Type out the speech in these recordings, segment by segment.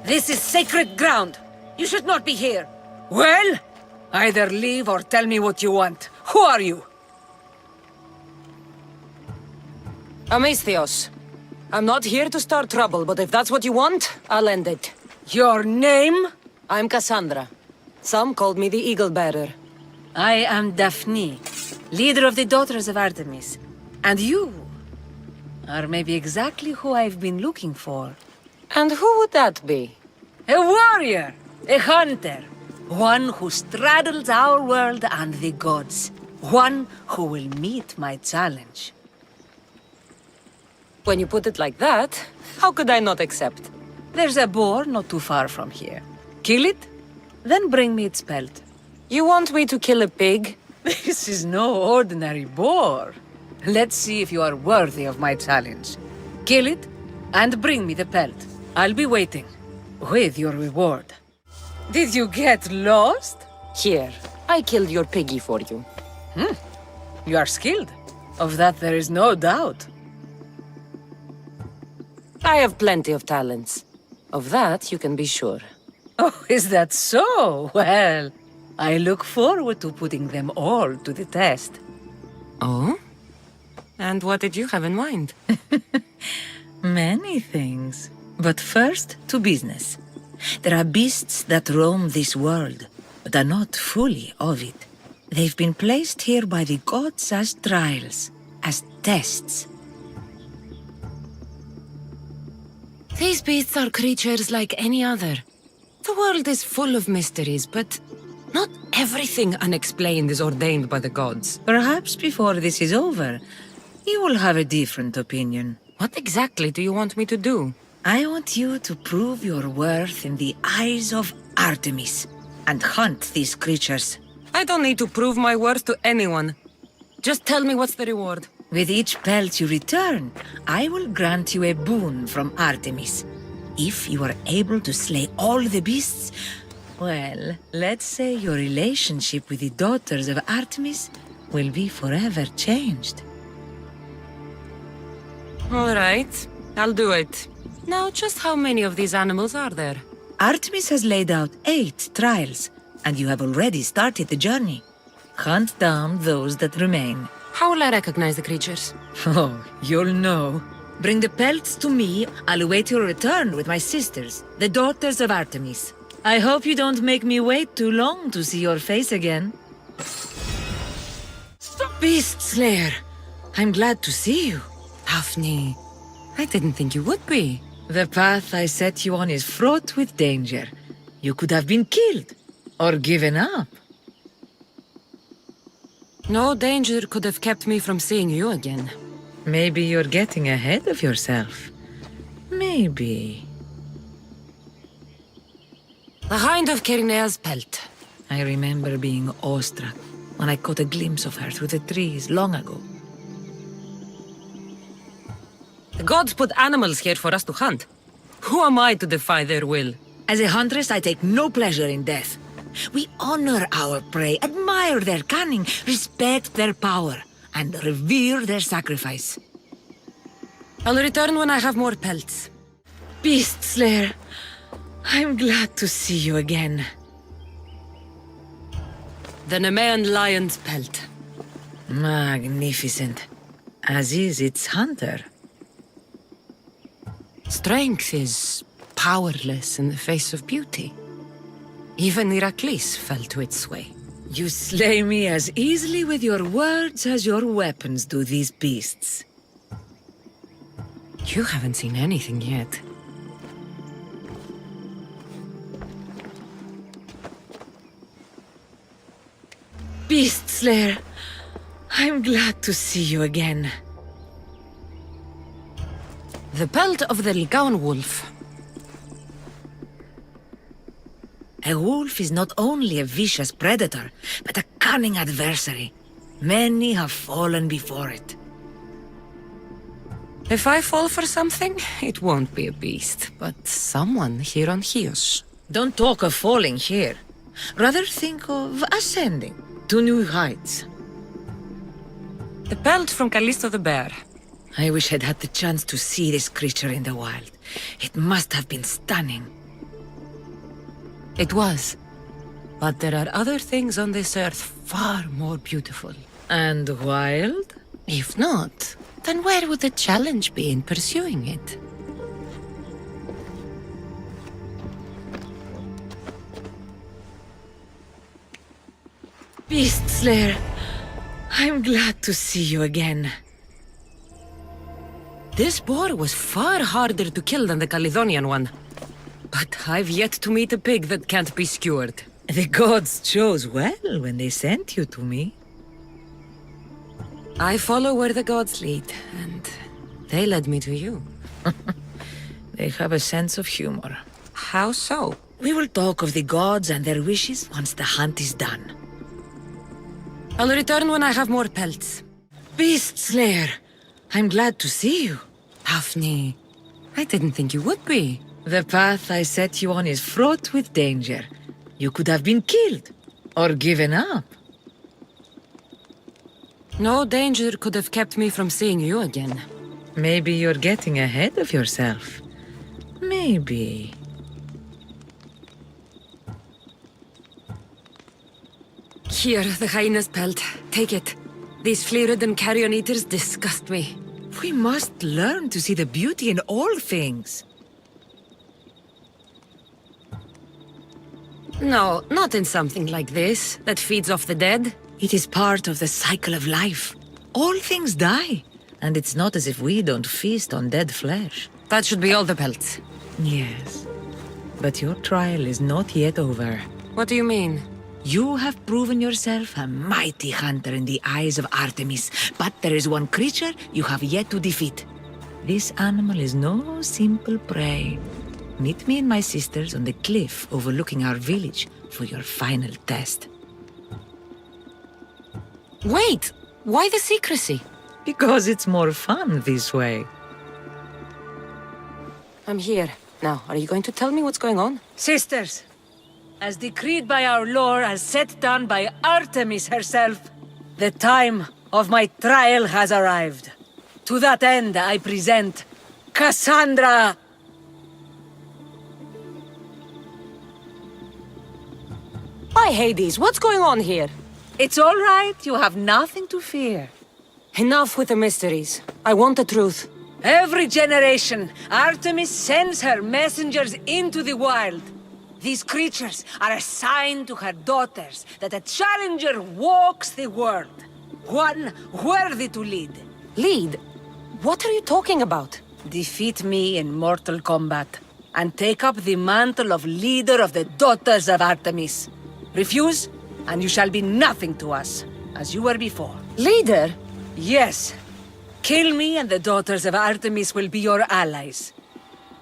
This is sacred ground. You should not be here. Well, either leave or tell me what you want. Who are you? Amistios. I'm not here to start trouble, but if that's what you want, I'll end it. Your name? I'm Kassandra. Some called me the Eagle Bearer. I am Daphne, leader of the Daughters of Artemis. And you are maybe exactly who I've been looking for. And who would that be? A warrior, a hunter, one who straddles our world and the gods, one who will meet my challenge. When you put it like that, how could I not accept? There's a boar not too far from here. Kill it, then bring me its pelt. You want me to kill a pig? This is no ordinary boar. Let's see if you are worthy of my challenge. Kill it, and bring me the pelt. I'll be waiting, with your reward. Did you get lost? Here, I killed your piggy for you. You are skilled. Of that there is no doubt. I have plenty of talents. Of that, you can be sure. Oh, is that so? Well, I look forward to putting them all to the test. Oh? And what did you have in mind? Many things. But first, to business. There are beasts that roam this world, but are not fully of it. They've been placed here by the gods as trials, as tests. These beasts are creatures like any other. The world is full of mysteries, but not everything unexplained is ordained by the gods. Perhaps before this is over, you will have a different opinion. What exactly do you want me to do? I want you to prove your worth in the eyes of Artemis, and hunt these creatures. I don't need to prove my worth to anyone. Just tell me what's the reward. With each pelt you return, I will grant you a boon from Artemis. If you are able to slay all the beasts, well, let's say your relationship with the Daughters of Artemis will be forever changed. All right, I'll do it. Now, just how many of these animals are there? Artemis has laid out 8 trials, and you have already started the journey. Hunt down those that remain. How will I recognize the creatures? Oh, you'll know. Bring the pelts to me. I'll await your return with my sisters, the Daughters of Artemis. I hope you don't make me wait too long to see your face again. Beast Slayer, I'm glad to see you. Daphne, I didn't think you would be. The path I set you on is fraught with danger. You could have been killed, or given up. No danger could have kept me from seeing you again. Maybe you're getting ahead of yourself. Maybe. The Hind of Kyrnea's pelt. I remember being awestruck when I caught a glimpse of her through the trees long ago. The gods put animals here for us to hunt. Who am I to defy their will? As a huntress, I take no pleasure in death. We honor our prey, admire their cunning, respect their power, and revere their sacrifice. I'll return when I have more pelts. Beast Slayer, I'm glad to see you again. The Nemean lion's pelt. Magnificent. As is its hunter. Strength is powerless in the face of beauty. Even Heracles fell to its sway. You slay me as easily with your words as your weapons do these beasts. You haven't seen anything yet. Beast Slayer, I'm glad to see you again. The pelt of the Ligaun wolf. A wolf is not only a vicious predator, but a cunning adversary. Many have fallen before it. If I fall for something, it won't be a beast, but someone here on Chios. Don't talk of falling here. Rather think of ascending to new heights. The pelt from Callisto the bear. I wish I'd had the chance to see this creature in the wild. It must have been stunning. It was. But there are other things on this earth far more beautiful. And wild? If not, then where would the challenge be in pursuing it? Beast Slayer, I'm glad to see you again. This boar was far harder to kill than the Caledonian one. But I've yet to meet a pig that can't be skewered. The gods chose well when they sent you to me. I follow where the gods lead, and they led me to you. They have a sense of humor. How so? We will talk of the gods and their wishes once the hunt is done. I'll return when I have more pelts. Beast Slayer, I'm glad to see you. Daphne, I didn't think you would be. The path I set you on is fraught with danger. You could have been killed, or given up. No danger could have kept me from seeing you again. Maybe you're getting ahead of yourself. Maybe. Here, the hyena's pelt. Take it. These flea-ridden carrion eaters disgust me. We must learn to see the beauty in all things. No, not in something like this, that feeds off the dead. It is part of the cycle of life. All things die, and it's not as if we don't feast on dead flesh. That should be all the pelts. Yes, but your trial is not yet over. What do you mean? You have proven yourself a mighty hunter in the eyes of Artemis, but there is one creature you have yet to defeat. This animal is no simple prey. Meet me and my sisters on the cliff overlooking our village for your final test. Wait! Why the secrecy? Because it's more fun this way. I'm here. Now, are you going to tell me what's going on? Sisters, as decreed by our lore, as set down by Artemis herself, the time of my trial has arrived. To that end, I present Kassandra. By Hades, what's going on here? It's all right. You have nothing to fear. Enough with the mysteries. I want the truth. Every generation, Artemis sends her messengers into the wild. These creatures are a sign to her daughters that a challenger walks the world. One worthy to lead. Lead? What are you talking about? Defeat me in mortal combat, and take up the mantle of leader of the daughters of Artemis. Refuse, and you shall be nothing to us, as you were before. Leader? Yes. Kill me, and the daughters of Artemis will be your allies.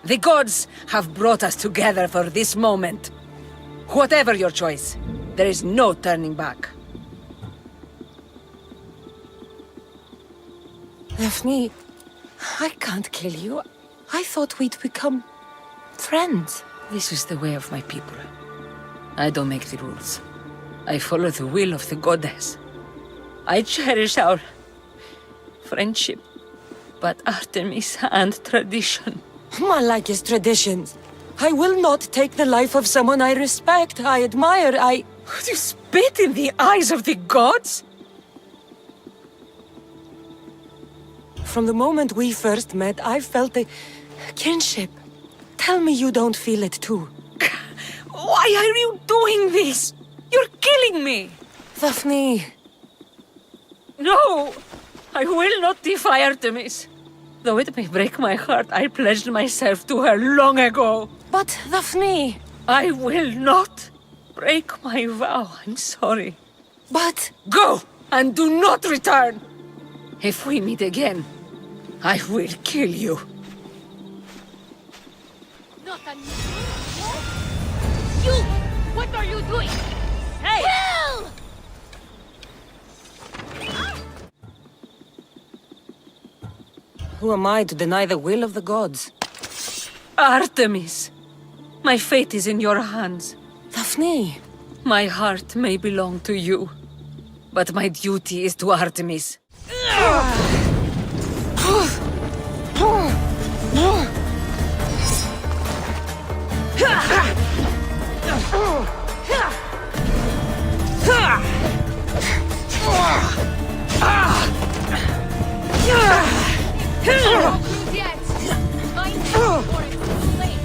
The gods have brought us together for this moment. Whatever your choice, there is no turning back. Daphne, I can't kill you. I thought we'd become friends. This is the way of my people. I don't make the rules. I follow the will of the goddess. I cherish our friendship, but Artemis and tradition. Malakis traditions. I will not take the life of someone I respect, I admire, Would you spit in the eyes of the gods? From the moment we first met, I felt a kinship. Tell me you don't feel it too. Why are you doing this? You're killing me! Daphne. No! I will not defy Artemis. Though it may break my heart, I pledged myself to her long ago. But, Daphne. I will not break my vow. I'm sorry. But... Go! And do not return! If we meet again, I will kill you. You! What are you doing? Hey! Kill! Who am I to deny the will of the gods? Artemis! My fate is in your hands. Daphne. My heart may belong to you, but my duty is to Artemis. Don't lose yet. Find it before it's too late.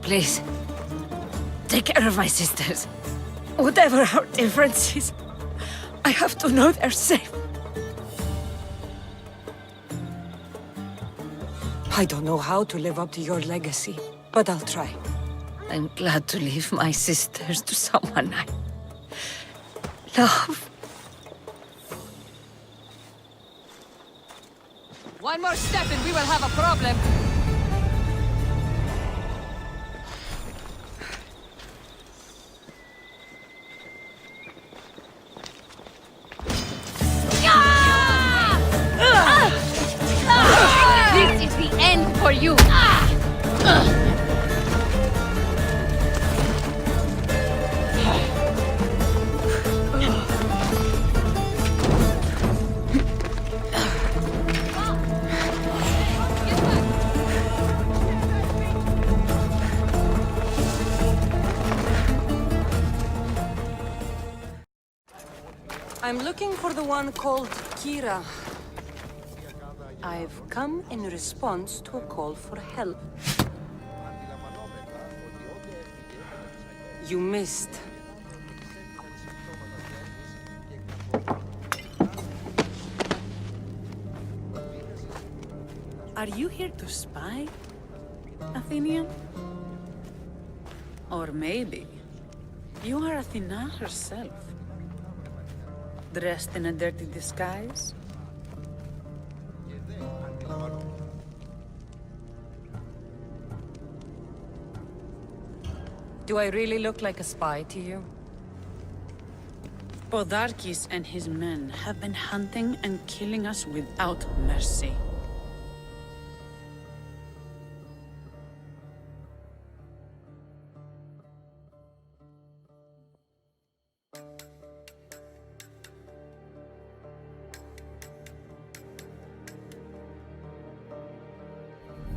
Please, take care of my sisters. Whatever our differences, I have to know they're safe. I don't know how to live up to your legacy, but I'll try. I'm glad to leave my sisters to someone I love. One more step and we will have a problem. This is the end for you. I'm looking for the one called Kira. I've come in response to a call for help. You missed. Are you here to spy, Athenian? Or maybe you are Athena herself, dressed in a dirty disguise? Do I really look like a spy to you? Podarkis and his men have been hunting and killing us without mercy.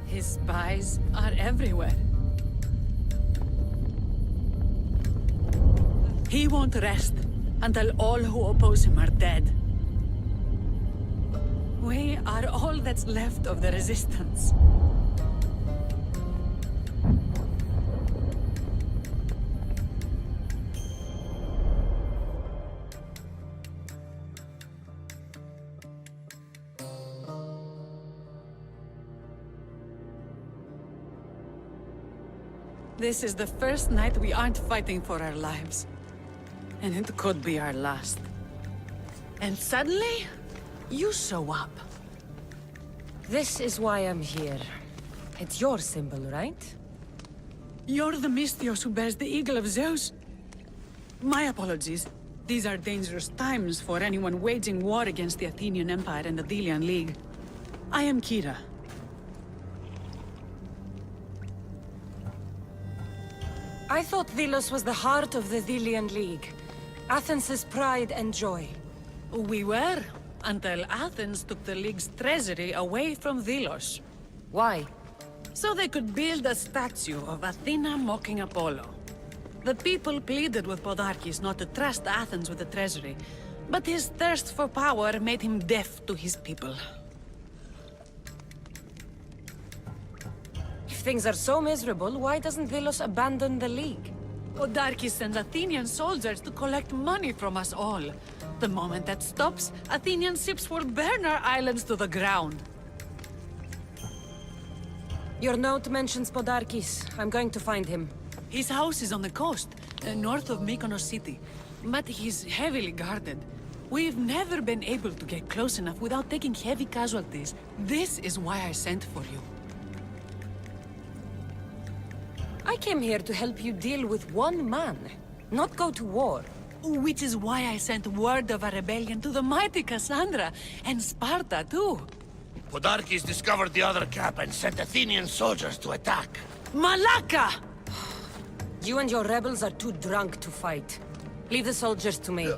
His spies are everywhere. He won't rest until all who oppose him are dead. We are all that's left of the resistance. This is the first night we aren't fighting for our lives. And it could be our last. And suddenly, you show up. This is why I'm here. It's your symbol, right? You're the Mystios who bears the eagle of Zeus. My apologies. These are dangerous times for anyone waging war against the Athenian Empire and the Delian League. I am Kira. I thought Delos was the heart of the Delian League. Athens' pride and joy. We were, until Athens took the League's treasury away from Delos. Why? So they could build a statue of Athena mocking Apollo. The people pleaded with Podarkis not to trust Athens with the treasury, but his thirst for power made him deaf to his people. If things are so miserable, why doesn't Delos abandon the League? Podarkis sends Athenian soldiers to collect money from us all. The moment that stops, Athenian ships will burn our islands to the ground. Your note mentions Podarkis. I'm going to find him. His house is on the coast, north of Mykonos city. But he's heavily guarded. We've never been able to get close enough without taking heavy casualties. This is why I sent for you. I came here to help you deal with one man, not go to war. Which is why I sent word of a rebellion to the mighty Kassandra, and Sparta too. Podarkis discovered the other cap and sent Athenian soldiers to attack. Malaka! You and your rebels are too drunk to fight. Leave the soldiers to me.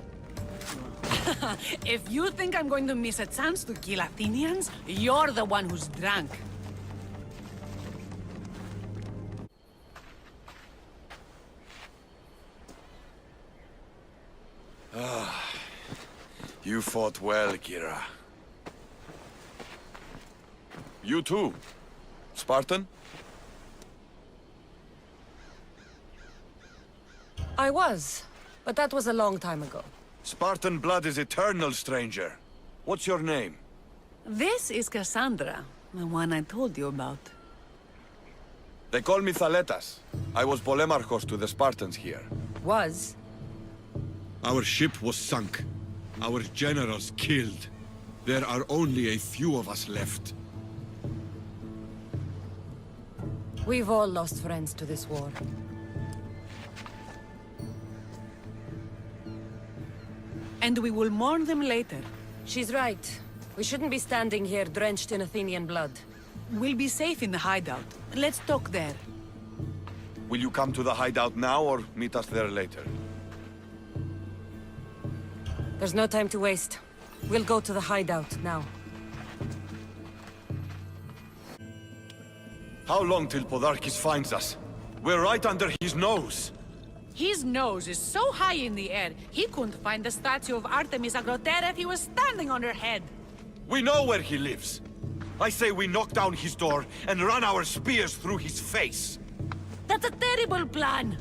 If you think I'm going to miss a chance to kill Athenians, you're the one who's drunk. You fought well, Kira. You too, Spartan? I was, but that was a long time ago. Spartan blood is eternal, stranger. What's your name? This is Kassandra, the one I told you about. They call me Thaletas. I was Polemarchos to the Spartans here. Was? Our ship was sunk. Our generals killed. There are only a few of us left. We've all lost friends to this war. And we will mourn them later. She's right. We shouldn't be standing here drenched in Athenian blood. We'll be safe in the hideout. Let's talk there. Will you come to the hideout now or meet us there later? There's no time to waste. We'll go to the hideout now. How long till Podarkis finds us? We're right under his nose. His nose is so high in the air, he couldn't find the statue of Artemis Agrotera if he was standing on her head. We know where he lives. I say we knock down his door and run our spears through his face. That's a terrible plan.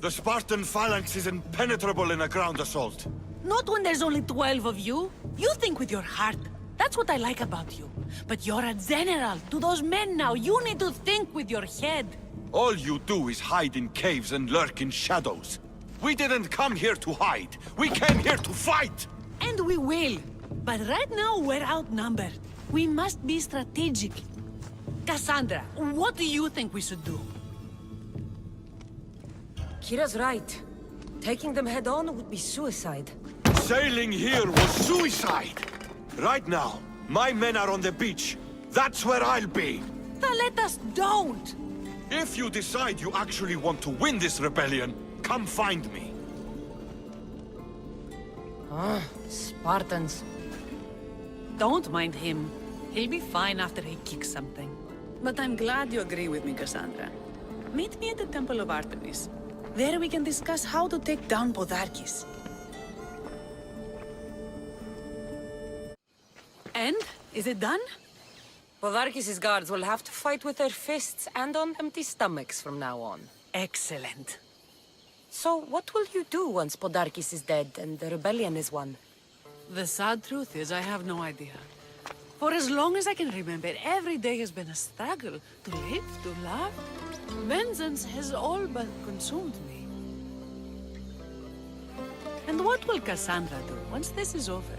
The Spartan phalanx is impenetrable in a ground assault. Not when there's only 12 of you. You think with your heart. That's what I like about you. But you're a general. To those men now, you need to think with your head. All you do is hide in caves and lurk in shadows. We didn't come here to hide. We came here to fight! And we will. But right now, we're outnumbered. We must be strategic. Kassandra, what do you think we should do? Kira's right. Taking them head-on would be suicide. Sailing here was suicide! Right now, my men are on the beach. That's where I'll be! Let us don't! If you decide you actually want to win this rebellion, come find me. Spartans. Don't mind him. He'll be fine after he kicks something. But I'm glad you agree with me, Kassandra. Meet me at the Temple of Artemis. There we can discuss how to take down Podarkis. And? Is it done? Podarkis' guards will have to fight with their fists and on empty stomachs from now on. Excellent. So, what will you do once Podarkis is dead and the rebellion is won? The sad truth is I have no idea. For as long as I can remember, every day has been a struggle. To live, to love. Vengeance has all but consumed me. And what will Kassandra do once this is over?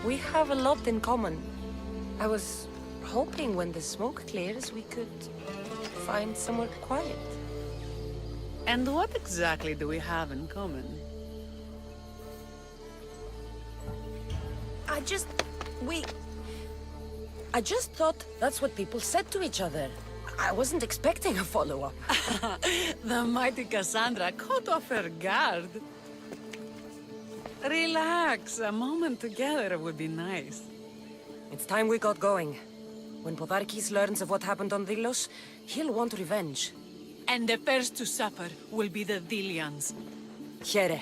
We have a lot in common. I was hoping when the smoke clears we could find somewhere quiet. And what exactly do we have in common? I just thought that's what people said to each other. I wasn't expecting a follow-up. The mighty Kassandra caught off her guard. Relax, a moment together would be nice. It's time we got going. When Podarkis learns of what happened on Delos, he'll want revenge. And the first to suffer will be the Delians. Here.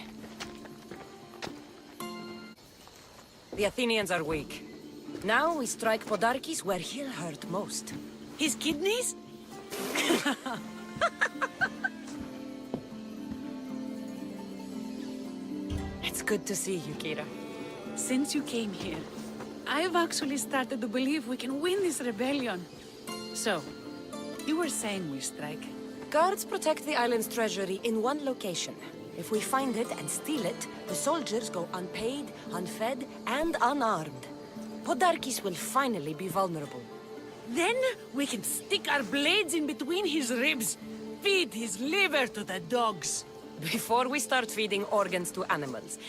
The Athenians are weak. Now we strike Podarkis where he'll hurt most. His kidneys? It's good to see you, Kira. Since you came here, I've actually started to believe we can win this rebellion. So, you were saying we strike? Guards protect the island's treasury in one location. If we find it and steal it, the soldiers go unpaid, unfed, and unarmed. Podarkis will finally be vulnerable. Then we can stick our blades in between his ribs, feed his liver to the dogs. Before we start feeding organs to animals,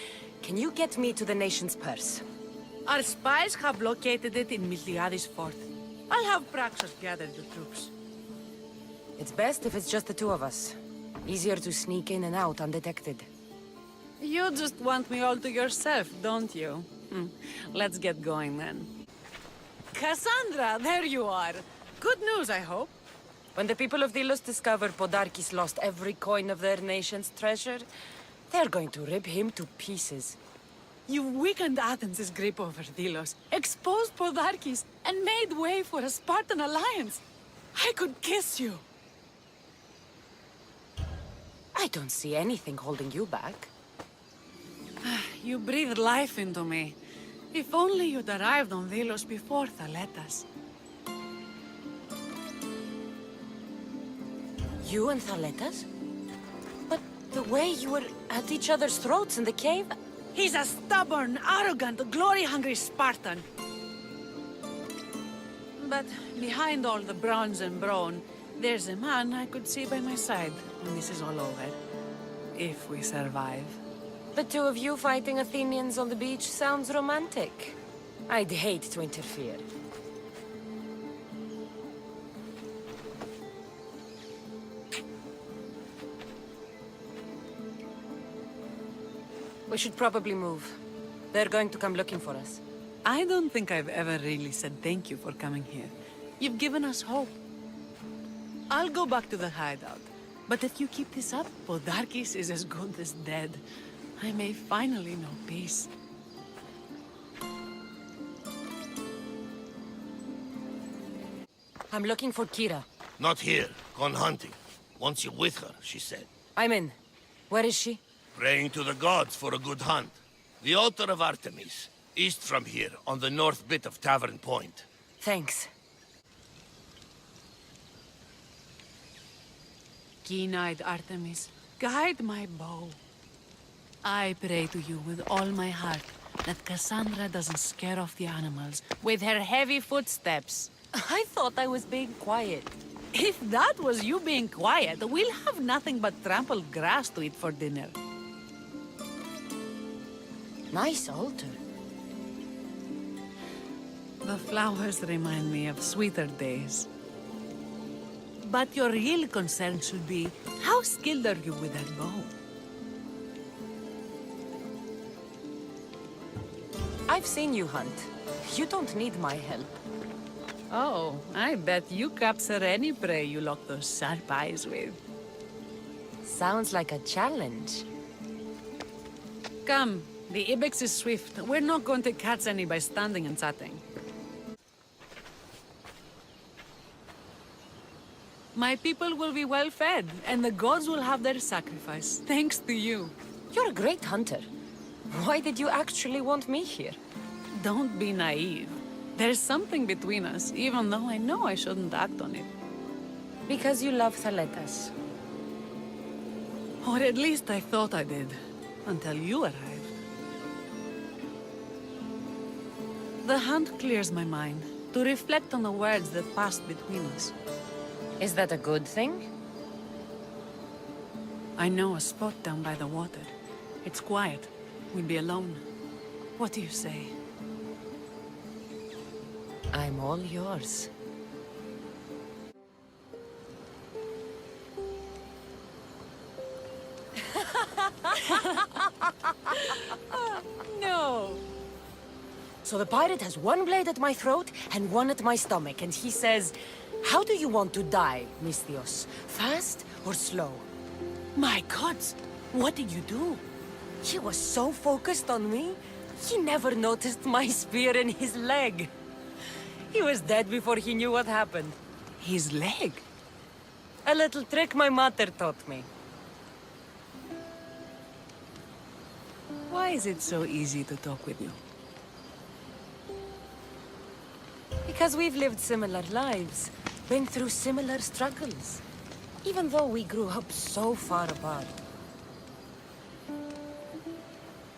can you get me to the nation's purse? Our spies have located it in Miltiades' fort. I'll have Praxos gather the troops. It's best if it's just the two of us. Easier to sneak in and out undetected. You just want me all to yourself, don't you? Let's get going then. Kassandra, there you are. Good news, I hope. When the people of Delos discover Podarkis lost every coin of their nation's treasure, they're going to rip him to pieces. You weakened Athens' grip over Delos, exposed Podarkis, and made way for a Spartan alliance. I could kiss you. I don't see anything holding you back. You breathed life into me. If only you'd arrived on Delos before Thaletas. You and Thaletas? But the way you were at each other's throats in the cave... He's a stubborn, arrogant, glory-hungry Spartan. But behind all the bronze and brawn, there's a man I could see by my side when this is all over. If we survive. The two of you fighting Athenians on the beach sounds romantic. I'd hate to interfere. We should probably move. They're going to come looking for us. I don't think I've ever really said thank you for coming here. You've given us hope. I'll go back to the hideout. But if you keep this up, Podarkis is as good as dead. I may finally know peace. I'm looking for Kira. Not here. Gone hunting. Wants you with her, she said. I'm in. Where is she? Praying to the gods for a good hunt. The altar of Artemis, east from here, on the north bit of Tavern Point. Thanks. Keen-eyed Artemis, guide my bow. I pray to you with all my heart that Kassandra doesn't scare off the animals with her heavy footsteps. I thought I was being quiet. If that was you being quiet, we'll have nothing but trampled grass to eat for dinner. Nice altar. The flowers remind me of sweeter days. But your real concern should be, how skilled are you with that bow? I've seen you hunt. You don't need my help. Oh, I bet you capture any prey you lock those sharp eyes with. Sounds like a challenge. Come, the ibex is swift. We're not going to catch any by standing and chatting. My people will be well fed, and the gods will have their sacrifice, thanks to you. You're a great hunter. Why did you actually want me here? Don't be naive. There's something between us, even though I know I shouldn't act on it. Because you love Thaletas. Or at least I thought I did, until you arrived. The hunt clears my mind, to reflect on the words that passed between us. Is that a good thing? I know a spot down by the water. It's quiet. We'll be alone. What do you say? I'm all yours. No! So the pirate has one blade at my throat and one at my stomach, and he says, "How do you want to die, Misthios? Fast or slow?" My gods! What did you do? He was so focused on me, he never noticed my spear in his leg. He was dead before he knew what happened. His leg? A little trick my mother taught me. Why is it so easy to talk with you? Because we've lived similar lives, been through similar struggles, even though we grew up so far apart.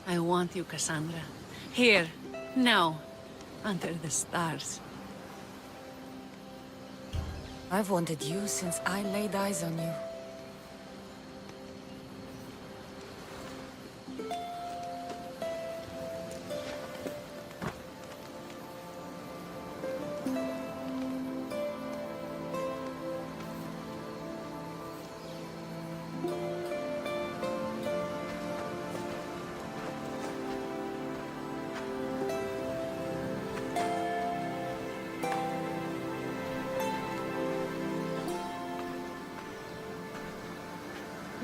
I want you, Kassandra. Here, now, under the stars. I've wanted you since I laid eyes on you.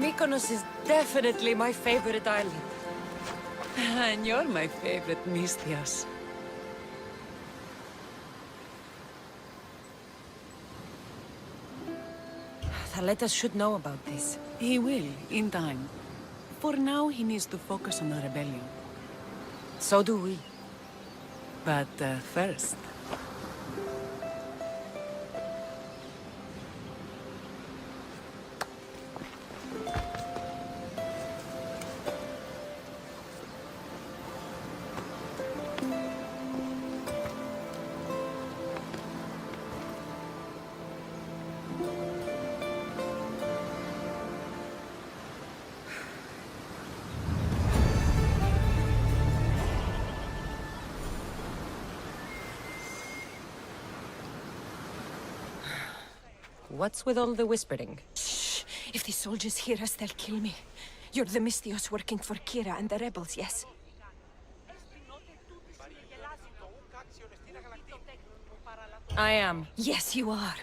Mykonos is definitely my favorite island. And you're my favorite, Misthios. Thaletas should know about this. He will, in time. For now, he needs to focus on the rebellion. So do we. But first... What's with all the whispering? Shh! If the soldiers hear us, they'll kill me. You're the Misthios working for Kira and the rebels, yes? I am. Yes, you are.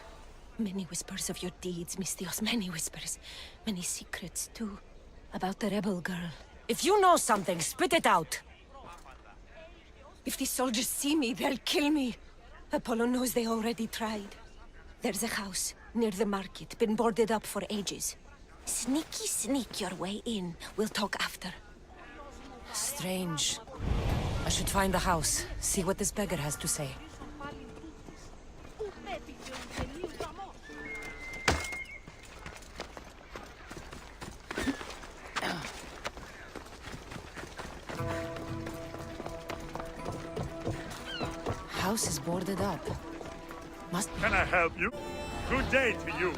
Many whispers of your deeds, Misthios. Many whispers. Many secrets, too. About the rebel girl. If you know something, spit it out! If the soldiers see me, they'll kill me. Apollo knows they already tried. There's a house near the market, been boarded up for ages. Sneak your way in. We'll talk after. Strange. I should find the house, see what this beggar has to say. House is boarded up. Can I help you? Good day to you.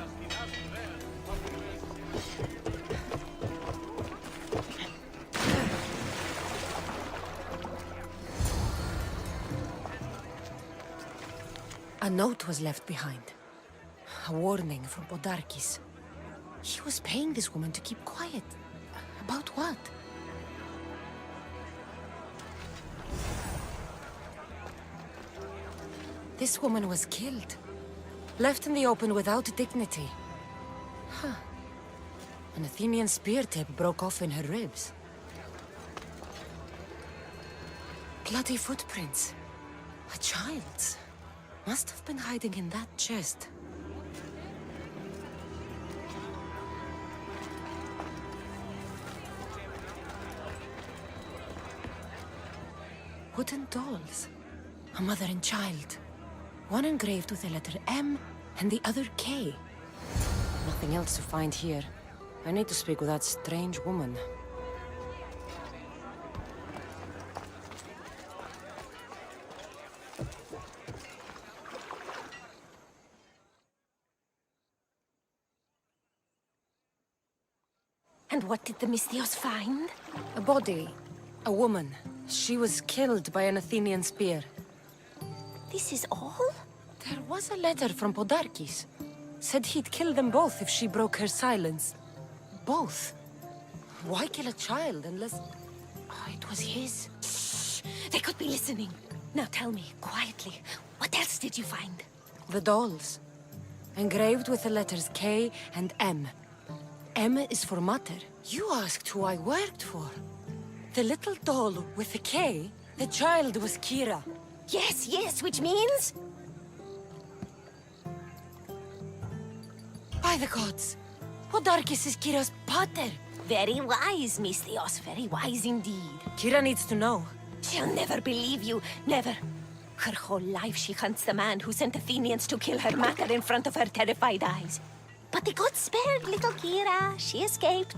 A note was left behind. A warning from Podarkis. He was paying this woman to keep quiet. About what? This woman was killed. Left in the open without dignity. Huh. An Athenian spear tip broke off in her ribs. Bloody footprints. A child's. Must have been hiding in that chest. Wooden dolls. A mother and child. One engraved with the letter M and the other K. Nothing else to find here. I need to speak with that strange woman. And what did the Misthios find? A body. A woman. She was killed by an Athenian spear. This is all? There was a letter from Podarkis. Said he'd kill them both if she broke her silence. Both? Why kill a child unless... Oh, it was his. Shh! They could be listening. Now tell me, quietly, what else did you find? The dolls. Engraved with the letters K and M. M is for Mater. You asked who I worked for. The little doll with the K, the child was Kira. Yes, which means... By the gods! Podarkis is Kira's pater! Very wise, Misthios, very wise indeed. Kira needs to know. She'll never believe you, never. Her whole life she hunts the man who sent Athenians to kill her mater in front of her terrified eyes. But the gods spared little Kira. She escaped.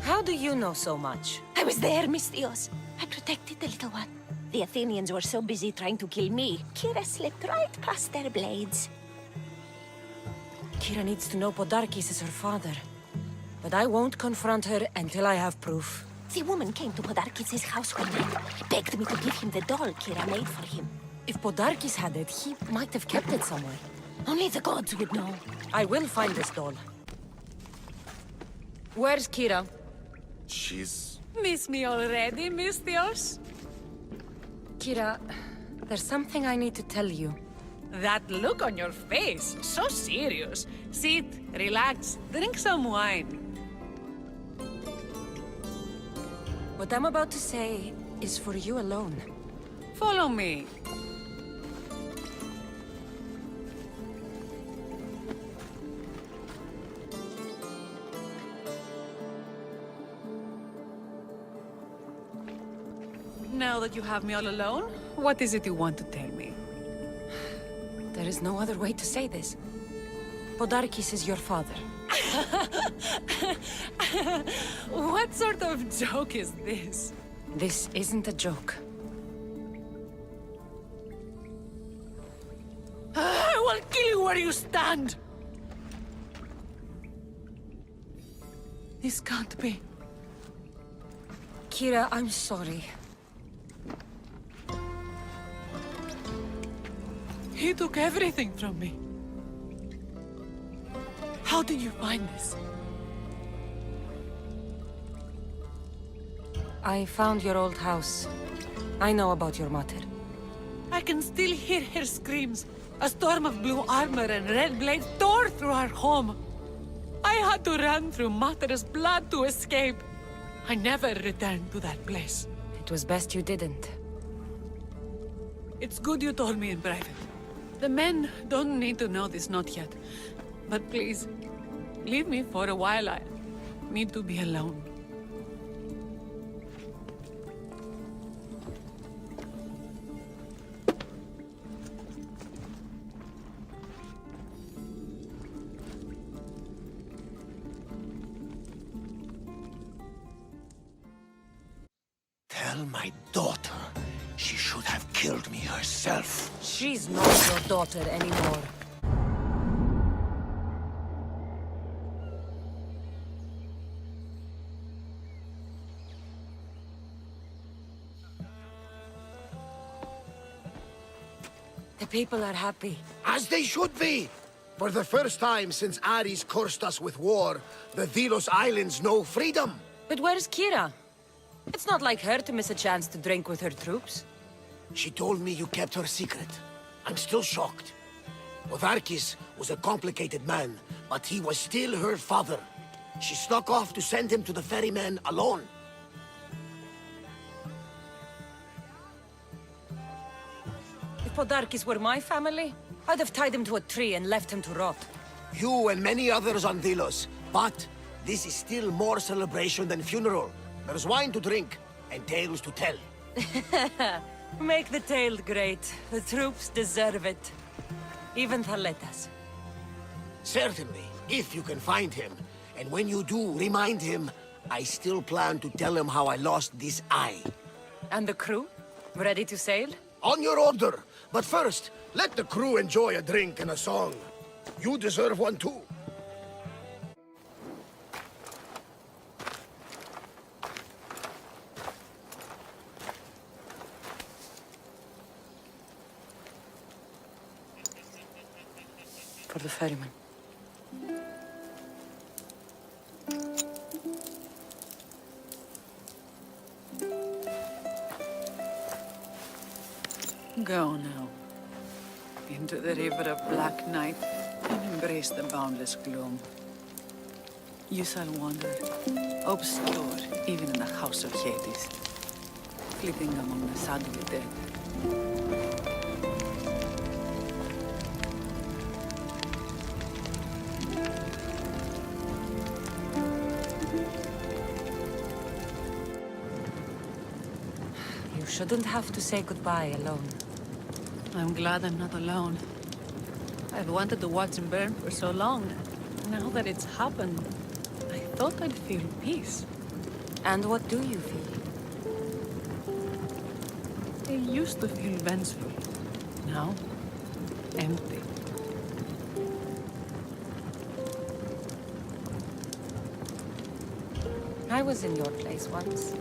How do you know so much? I was there, Misthios. I protected the little one. The Athenians were so busy trying to kill me, Kira slipped right past their blades. Kira needs to know Podarkis is her father. But I won't confront her until I have proof. The woman came to Podarkis' house one night, begged me to give him the doll Kira made for him. If Podarkis had it, he might have kept it somewhere. Only the gods would know. I will find this doll. Where's Kira? She's... Miss me already, Misthios? Kira, there's something I need to tell you. That look on your face, so serious. Sit, relax, drink some wine. What I'm about to say is for you alone. Follow me. Now that you have me all alone, what is it you want to tell me? There is no other way to say this. Podarkis is your father. What sort of joke is this? This isn't a joke. I will kill you where you stand! This can't be. Kira, I'm sorry. He took everything from me. How did you find this? I found your old house. I know about your mother. I can still hear her screams. A storm of blue armor and red blades tore through our home. I had to run through Mater's blood to escape. I never returned to that place. It was best you didn't. It's good you told me in private. The men don't need to know this, not yet. But please, leave me for a while. I need to be alone. Tell my daughter she should have killed me herself. She's not your daughter anymore. The people are happy. As they should be! For the first time since Ares cursed us with war, the Delos Islands know freedom! But where's Kira? It's not like her to miss a chance to drink with her troops. She told me you kept her secret. I'm still shocked. Podarkis was a complicated man, but he was still her father. She snuck off to send him to the ferryman alone. If Podarkis were my family, I'd have tied him to a tree and left him to rot. You and many others on Delos. But this is still more celebration than funeral. There's wine to drink, and tales to tell. Make the tale great. The troops deserve it. Even Thaletas. Certainly, if you can find him. And when you do, remind him, I still plan to tell him how I lost this eye. And the crew? Ready to sail? On your order. But first, let the crew enjoy a drink and a song. You deserve one too. For the ferryman. Go now. Into the river of black night and embrace the boundless gloom. You shall wander, obscure even in the house of Hades, flitting among the sadly dead. You shouldn't have to say goodbye alone. I'm glad I'm not alone. I've wanted to watch him burn for so long. Now that it's happened, I thought I'd feel peace. And what do you feel? I used to feel vengeful. Now, empty. I was in your place once.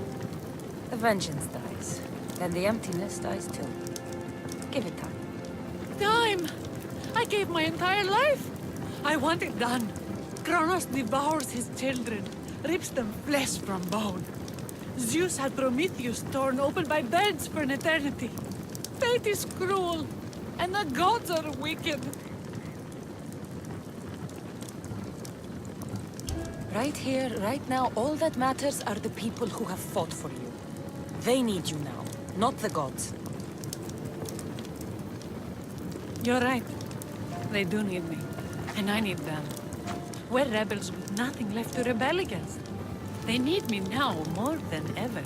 The vengeance dies. Then the emptiness dies too. Give it time. Time! I gave my entire life! I want it done. Kronos devours his children, rips them flesh from bone. Zeus had Prometheus torn open by birds for an eternity. Fate is cruel, And the gods are wicked. Right here, right now, all that matters are the people who have fought for you. They need you now, not the gods. You're right. They do need me. And I need them. We're rebels with nothing left to rebel against. They need me now more than ever.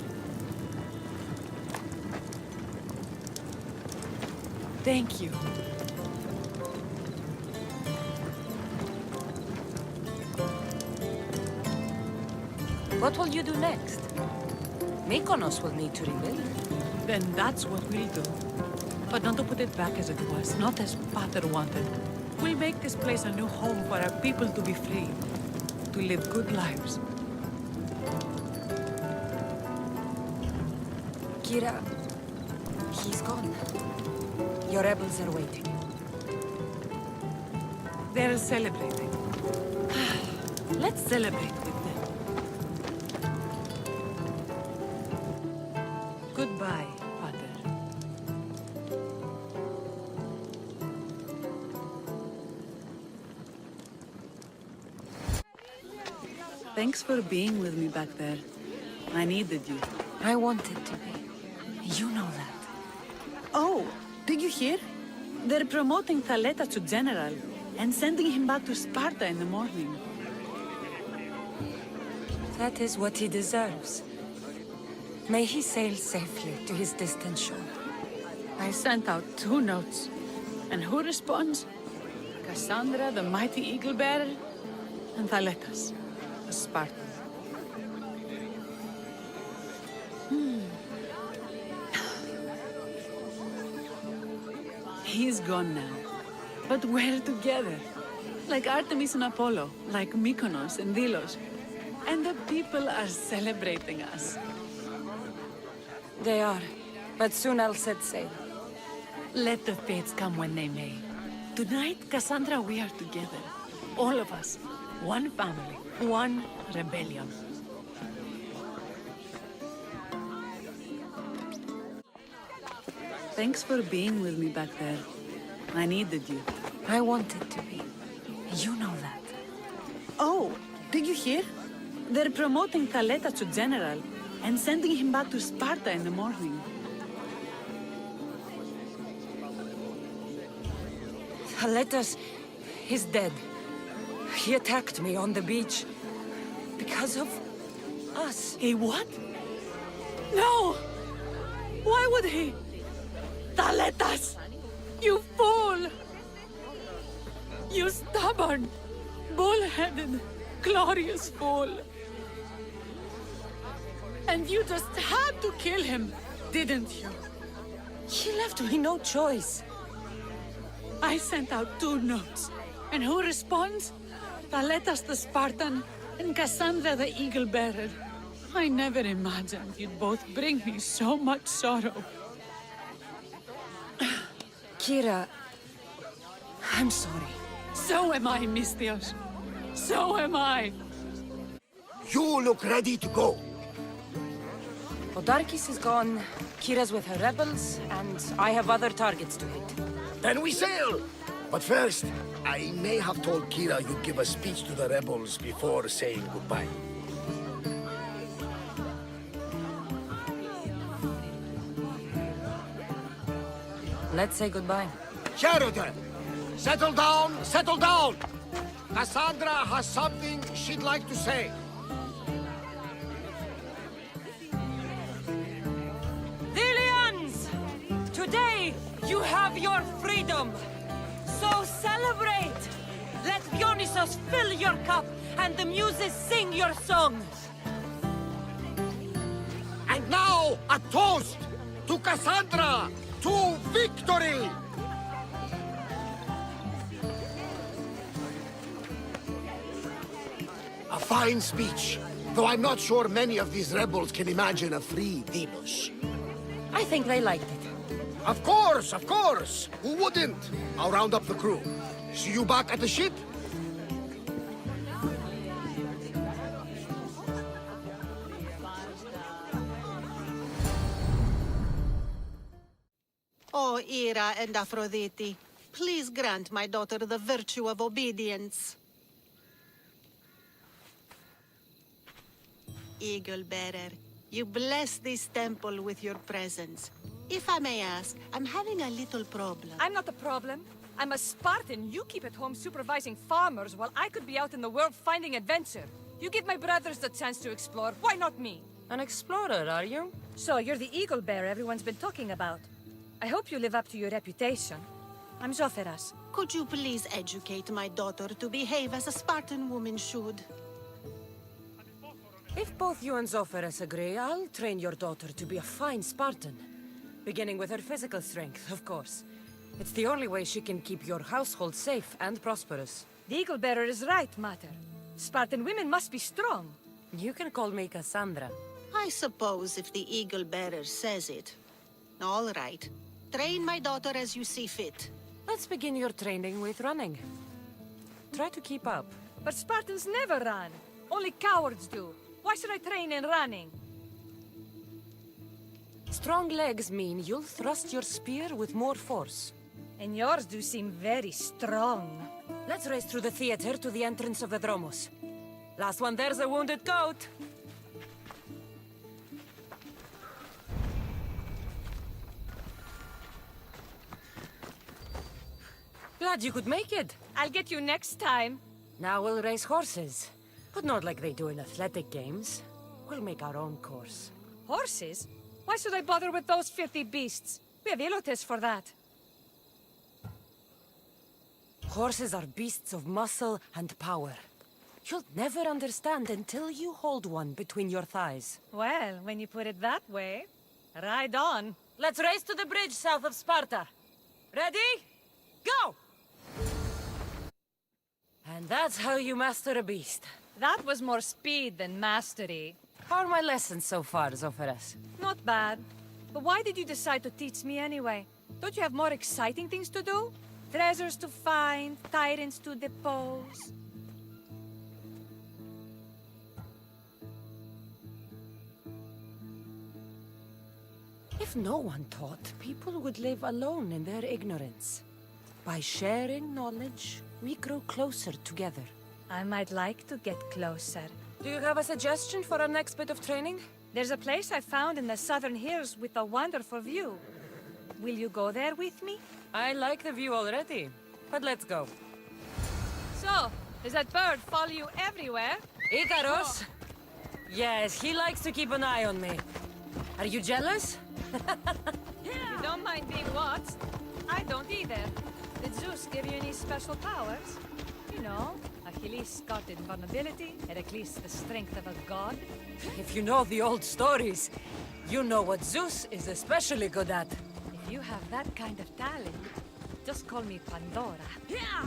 Thank you. What will you do next? Mykonos will need to rebuild. Then that's what we'll do. But not to put it back as it was, not as Father wanted. We'll make this place a new home for our people to be free, to live good lives. Kira, he's gone. Your rebels are waiting. They're celebrating. Let's celebrate with them. Goodbye, Father. Thanks for being with me back there. I needed you. I wanted to be. You know that. Oh, did you hear? They're promoting Thaleta to general and sending him back to Sparta in the morning. That is what he deserves. May he sail safely to his distant shore. I sent out 2 notes. And who responds? Kassandra, the mighty eagle bearer, and Thaletas, the Spartan. He's gone now. But we're together. Like Artemis and Apollo, like Mykonos and Delos. And the people are celebrating us. They are. But soon I'll set sail. Let the fates come when they may. Tonight, Kassandra, we are together. All of us. One family. One rebellion. Thanks for being with me back there. I needed you. I wanted to be. You know that. Oh, did you hear? They're promoting Thaleta to general and sending him back to Sparta in the morning. Thaletas is dead. He attacked me on the beach. Because of us. He what? No! Why would he? Thaletas! You fool! You stubborn, bull-headed, glorious fool! And you just had to kill him, didn't you? He left me no choice. I sent out 2 notes. And who responds? Thaletas the Spartan and Kassandra the Eagle Bearer. I never imagined you'd both bring me so much sorrow. Kira, I'm sorry. So am I, Mistios. So am I. You look ready to go. Odarkis is gone, Kira's with her rebels, and I have other targets to hit. Then we sail! But first, I may have told Kira you'd give a speech to the rebels before saying goodbye. Let's say goodbye. Sheridan! Settle down! Settle down! Kassandra has something she'd like to say. Delians! Today, you have your freedom. So celebrate! Let Dionysos fill your cup, and the muses sing your songs. And now, a toast to Kassandra! To victory! A fine speech, though I'm not sure many of these rebels can imagine a free Delos. I think they liked it. Of course, of course! Who wouldn't? I'll round up the crew. See you back at the ship? O Ira and Aphrodite, please grant my daughter the virtue of obedience. Eagle Bearer, you bless this temple with your presence. If I may ask, I'm having a little problem. I'm not the problem. I'm a Spartan. You keep at home supervising farmers while I could be out in the world finding adventure. You give my brothers the chance to explore. Why not me? An explorer, are you? So you're the eagle bearer everyone's been talking about. I hope you live up to your reputation. I'm Zoferas. Could you please educate my daughter to behave as a Spartan woman should? If both you and Zoferas agree, I'll train your daughter to be a fine Spartan. Beginning with her physical strength, of course. It's the only way she can keep your household safe and prosperous. The eagle bearer is right, Mater. Spartan women must be strong. You can call me Kassandra. I suppose if the Eagle Bearer says it. All right. Train my daughter as you see fit. Let's begin your training with running. Try to keep up. But Spartans never run. Only cowards do. Why should I train in running? Strong legs mean you'll thrust your spear with more force. And yours do seem very strong. Let's race through the theater to the entrance of the Dromos. Last one there's a wounded goat. Glad you could make it. I'll get you next time. Now we'll race horses. But not like they do in athletic games. We'll make our own course. Horses? Why should I bother with those filthy beasts? We have elotes for that. Horses are beasts of muscle and power. You'll never understand until you hold one between your thighs. Well, when you put it that way, ride on. Let's race to the bridge south of Sparta. Ready? Go! And that's how you master a beast. That was more speed than mastery. How are my lessons so far, Zoferas? Not bad. But why did you decide to teach me anyway? Don't you have more exciting things to do? Treasures to find, tyrants to depose. If no one taught, people would live alone in their ignorance. By sharing knowledge, we grow closer together. I might like to get closer. Do you have a suggestion for our next bit of training? There's a place I found in the southern hills with a wonderful view. Will you go there with me? I like the view already, but let's go. So, does that bird follow you everywhere? Icarus? Yes, he likes to keep an eye on me. Are you jealous? You don't mind being watched? I don't either. Did Zeus give you any special powers? You know, Achilles got invulnerability, Heracles the strength of a god. If you know the old stories, you know what Zeus is especially good at. If you have that kind of talent, just call me Pandora. Yeah!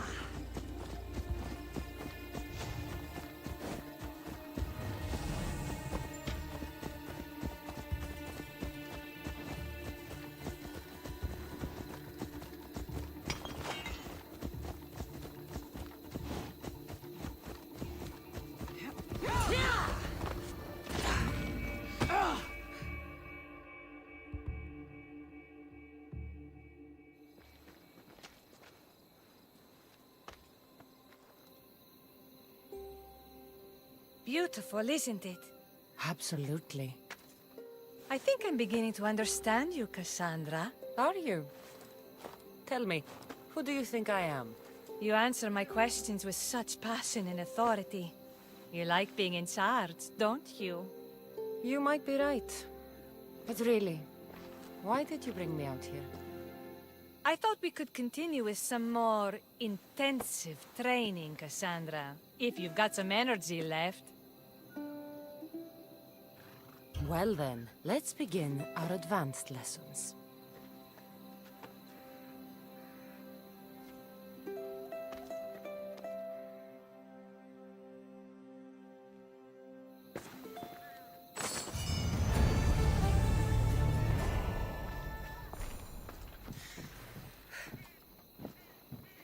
Beautiful, isn't it? Absolutely. I think I'm beginning to understand you, Kassandra. Are you? Tell me, who do you think I am? You answer my questions with such passion and authority. You like being in charge, don't you? You might be right. But really, why did you bring me out here? I thought we could continue with some more intensive training, Kassandra. If you've got some energy left. Well then, let's begin our advanced lessons.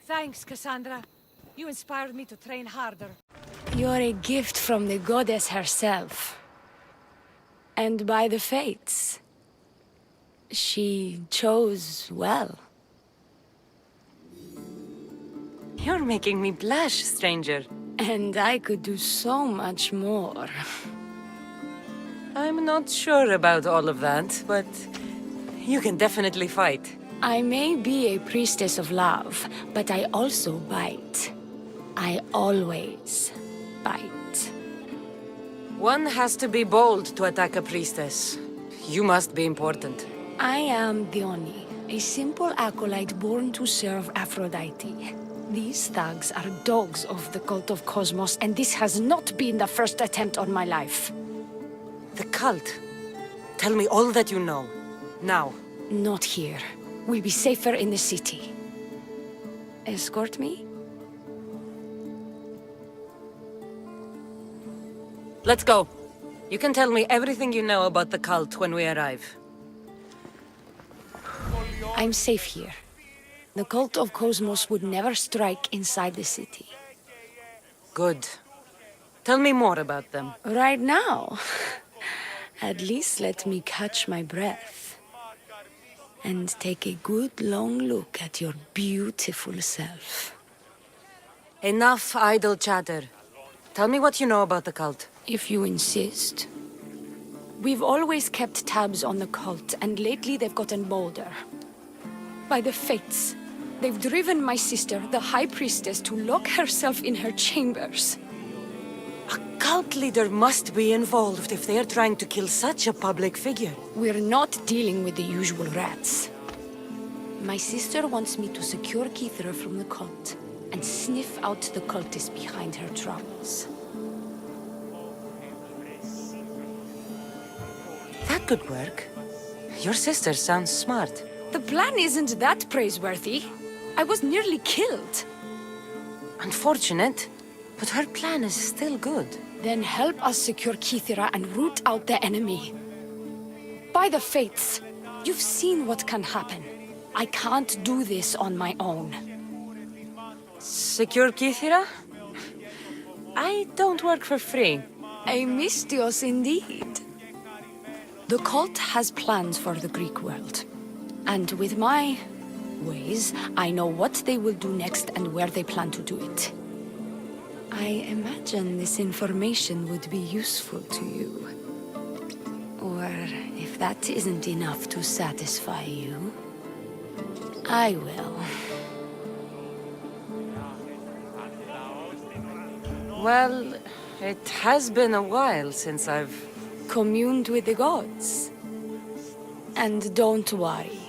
Thanks, Kassandra. You inspired me to train harder. You're a gift from the goddess herself. And by the fates. She chose well. You're making me blush, stranger. And I could do so much more. I'm not sure about all of that, but you can definitely fight. I may be a priestess of love, but I also bite. I always bite. One has to be bold to attack a priestess. You must be important. I am Dione, a simple acolyte born to serve Aphrodite. These thugs are dogs of the cult of Cosmos, and this has not been the first attempt on my life. The cult? Tell me all that you know. Now. Not here. We'll be safer in the city. Escort me? Let's go. You can tell me everything you know about the cult when we arrive. I'm safe here. The cult of Cosmos would never strike inside the city. Good. Tell me more about them. Right now? At least let me catch my breath. And take a good long look at your beautiful self. Enough idle chatter. Tell me what you know about the cult. If you insist. We've always kept tabs on the cult, and lately they've gotten bolder. By the fates, they've driven my sister, the High Priestess, to lock herself in her chambers. A cult leader must be involved if they're trying to kill such a public figure. We're not dealing with the usual rats. My sister wants me to secure Kassandra from the cult, and sniff out the cultists behind her troubles. That could work. Your sister sounds smart. The plan isn't that praiseworthy. I was nearly killed. Unfortunate, but her plan is still good. Then help us secure Kassandra and root out the enemy. By the fates, you've seen what can happen. I can't do this on my own. Secure Kassandra? I don't work for free. A mystios indeed. The cult has plans for the Greek world. And with my ways, I know what they will do next and where they plan to do it. I imagine this information would be useful to you. Or if that isn't enough to satisfy you, I will. Well, it has been a while since I've communed with the gods. And don't worry.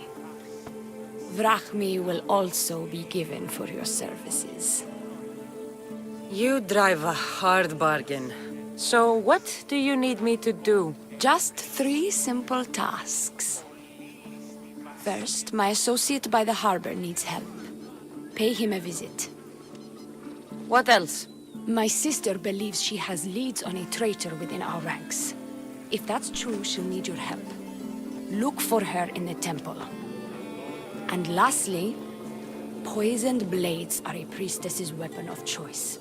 Vrachmi will also be given for your services. You drive a hard bargain. So what do you need me to do? Just 3 simple tasks. First, my associate by the harbor needs help. Pay him a visit. What else? My sister believes she has leads on a traitor within our ranks. If that's true, she'll need your help. Look for her in the temple. And lastly, poisoned blades are a priestess's weapon of choice.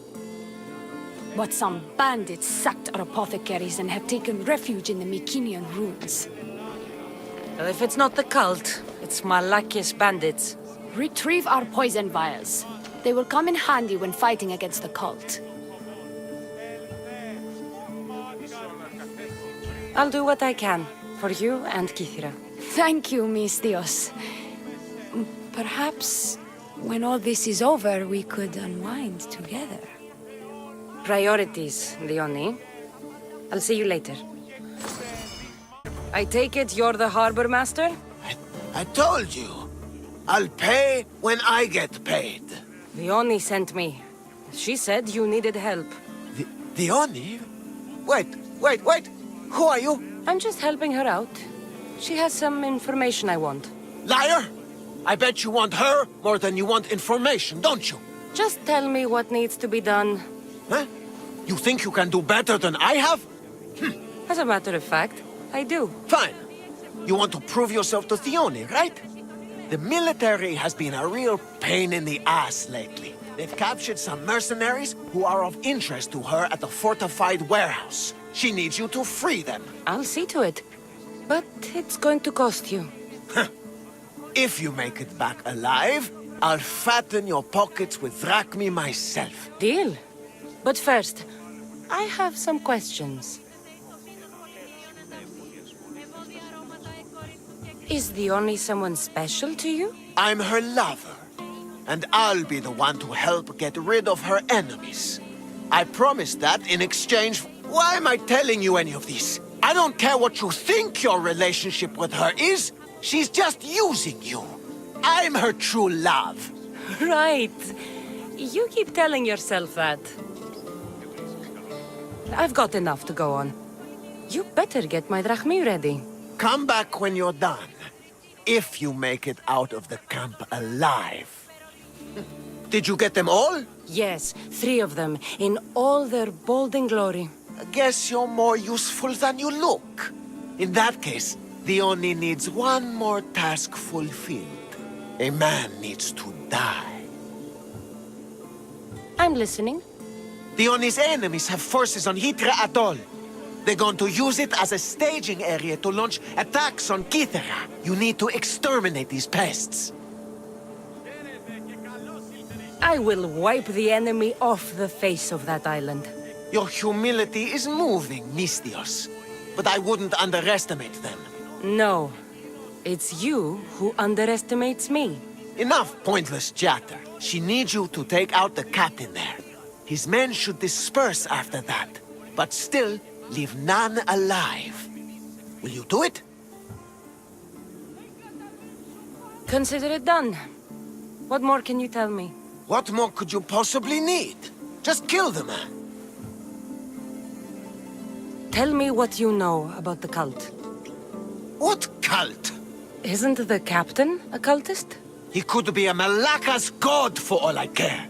But some bandits sacked our apothecaries and have taken refuge in the Mycenaean ruins. Well, if it's not the cult, it's Malakis bandits. Retrieve our poison vials. They will come in handy when fighting against the cult. I'll do what I can, for you and Kassandra. Thank you, mystios. Perhaps, when all this is over, we could unwind together. Priorities, Dione. I'll see you later. I take it you're the harbor master? I told you. I'll pay when I get paid. Dione sent me. She said you needed help. Dione? Wait. Who are you? I'm just helping her out. She has some information I want. Liar! I bet you want her more than you want information, don't you? Just tell me what needs to be done. Huh? You think you can do better than I have? As a matter of fact, I do. Fine. You want to prove yourself to Dione, right? The military has been a real pain in the ass lately. They've captured some mercenaries who are of interest to her at the fortified warehouse. She needs you to free them. I'll see to it. But it's going to cost you. If you make it back alive, I'll fatten your pockets with drachmi myself. Deal. But first, I have some questions. Is Dione someone special to you? I'm her lover, and I'll be the one to help get rid of her enemies. I promise that in exchange. Why am I telling you any of this? I don't care what you think your relationship with her is. She's just using you. I'm her true love. Right. You keep telling yourself that. I've got enough to go on. You better get my drachmi ready. Come back when you're done. If you make it out of the camp alive. Did you get them all? Yes, 3 of them, in all their bold glory. I guess you're more useful than you look. In that case, Dione needs one more task fulfilled. A man needs to die. I'm listening. Dione's enemies have forces on Hitra Atoll. They're going to use it as a staging area to launch attacks on Kythera. You need to exterminate these pests. I will wipe the enemy off the face of that island. Your humility is moving, Misthios. But I wouldn't underestimate them. No. It's you who underestimates me. Enough pointless chatter. She needs you to take out the captain there. His men should disperse after that, but still leave none alive. Will you do it? Consider it done. What more can you tell me? What more could you possibly need? Just kill the man. Tell me what you know about the cult. What cult? Isn't the captain a cultist? He could be a Malaka's god for all I care.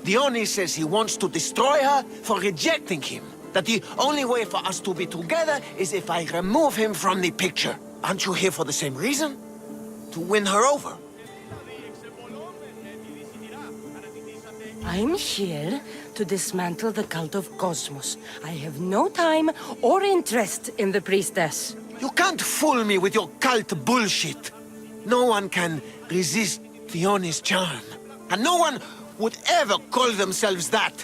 Dione says he wants to destroy her for rejecting him. That the only way for us to be together is if I remove him from the picture. Aren't you here for the same reason? To win her over? I'm here to dismantle the cult of Cosmos. I have no time or interest in the priestess. You can't fool me with your cult bullshit. No one can resist Dione's charm. And no one would ever call themselves that.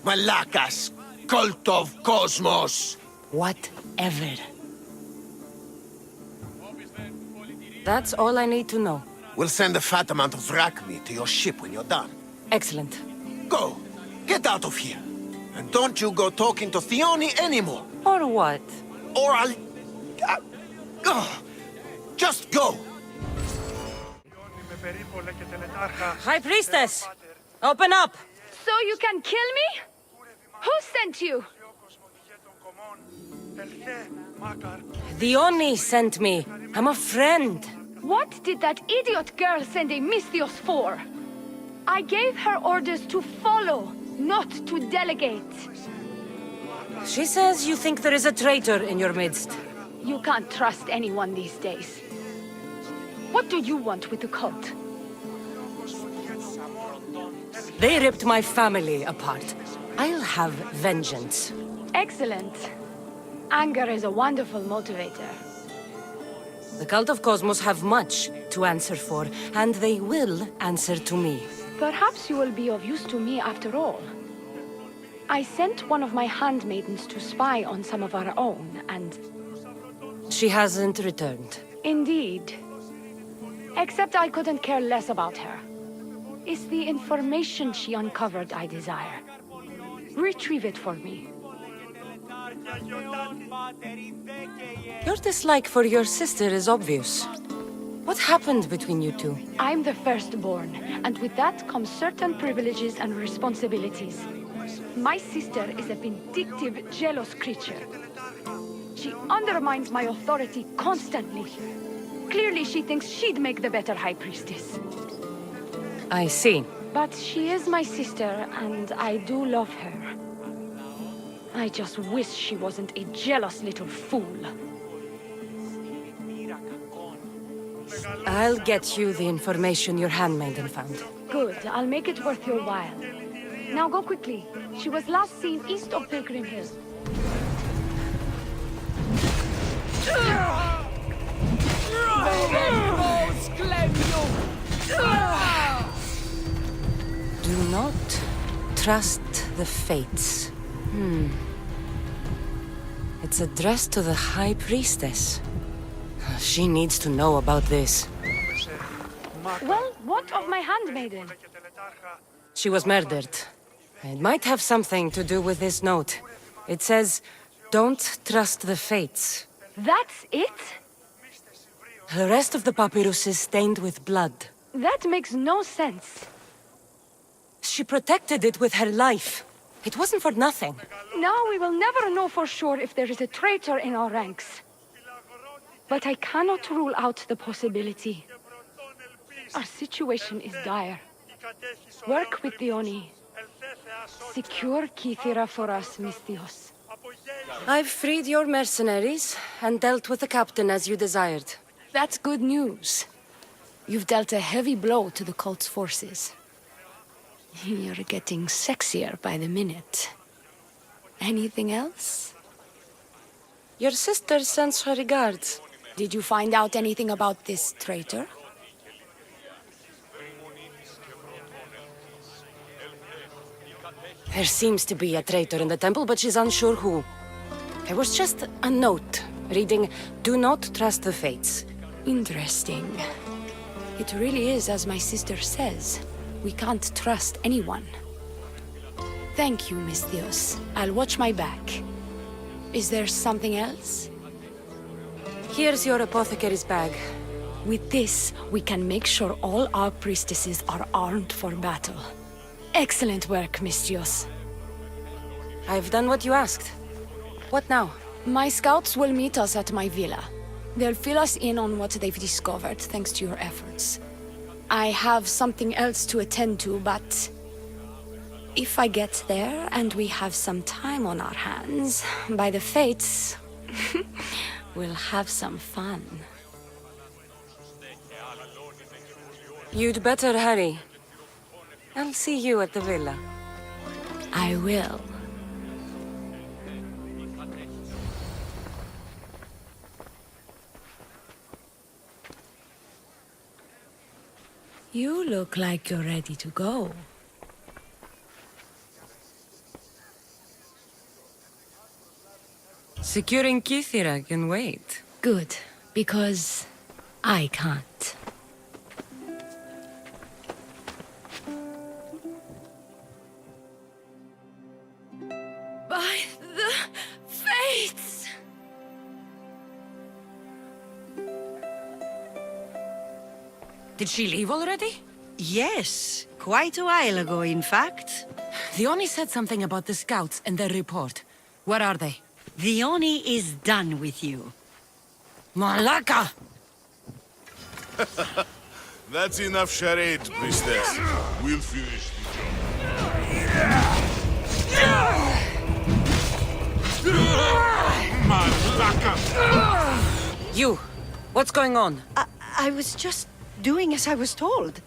Malakas, cult of Cosmos. Whatever. That's all I need to know. We'll send a fat amount of drachmi to your ship when you're done. Excellent. Go. Get out of here. And don't you go talking to Dione anymore. Or what? Or I'll... just go. High Priestess! Open up! So you can kill me? Who sent you? Dione sent me. I'm a friend. What did that idiot girl send a Misthios for? I gave her orders to follow, not to delegate. She says you think there is a traitor in your midst. You can't trust anyone these days. What do you want with the cult? They ripped my family apart. I'll have vengeance. Excellent. Anger is a wonderful motivator. The cult of Cosmos have much to answer for, and they will answer to me. Perhaps you will be of use to me after all. I sent one of my handmaidens to spy on some of our own, and... She hasn't returned. Indeed. Except I couldn't care less about her. It's the information she uncovered I desire. Retrieve it for me. Your dislike for your sister is obvious. What happened between you two? I'm the firstborn, and with that comes certain privileges and responsibilities. My sister is a vindictive, jealous creature. She undermines my authority constantly. Clearly she thinks she'd make the better High Priestess. I see. But she is my sister, and I do love her. I just wish she wasn't a jealous little fool. I'll get you the information your handmaiden found. Good, I'll make it worth your while. Now go quickly. She was last seen east of Pilgrim Hill. Let go! reclaim you! Do not trust the fates. It's addressed to the High Priestess. She needs to know about this. Well, what of my handmaiden? She was murdered. It might have something to do with this note. It says, "Don't trust the fates." That's it? The rest of the papyrus is stained with blood. That makes no sense. She protected it with her life. It wasn't for nothing. Now we will never know for sure if there is a traitor in our ranks. But I cannot rule out the possibility. Our situation is dire. Work with the Oni. Secure Kythera for us, Misthios. I've freed your mercenaries and dealt with the captain as you desired. That's good news. You've dealt a heavy blow to the cult's forces. You're getting sexier by the minute. Anything else? Your sister sends her regards. Did you find out anything about this traitor? There seems to be a traitor in the temple, but she's unsure who. There was just a note reading, "Do not trust the fates." Interesting. It really is as my sister says. We can't trust anyone. Thank you, Misthios. I'll watch my back. Is there something else? Here's your apothecary's bag. With this, we can make sure all our priestesses are armed for battle. Excellent work, Misthios. I've done what you asked. What now? My scouts will meet us at my villa. They'll fill us in on what they've discovered, thanks to your efforts. I have something else to attend to, but if I get there and we have some time on our hands, by the fates, we'll have some fun. You'd better hurry. I'll see you at the villa. I will. You look like you're ready to go. Securing Kythera can wait. Good, because I can't. By the fates! Did she leave already? Yes, quite a while ago, in fact. The Oni said something about the scouts and their report. Where are they? The Oni is done with you. Malaka! That's enough charades, priestess. We'll finish the job. Malaka! You! What's going on? I was just doing as I was told.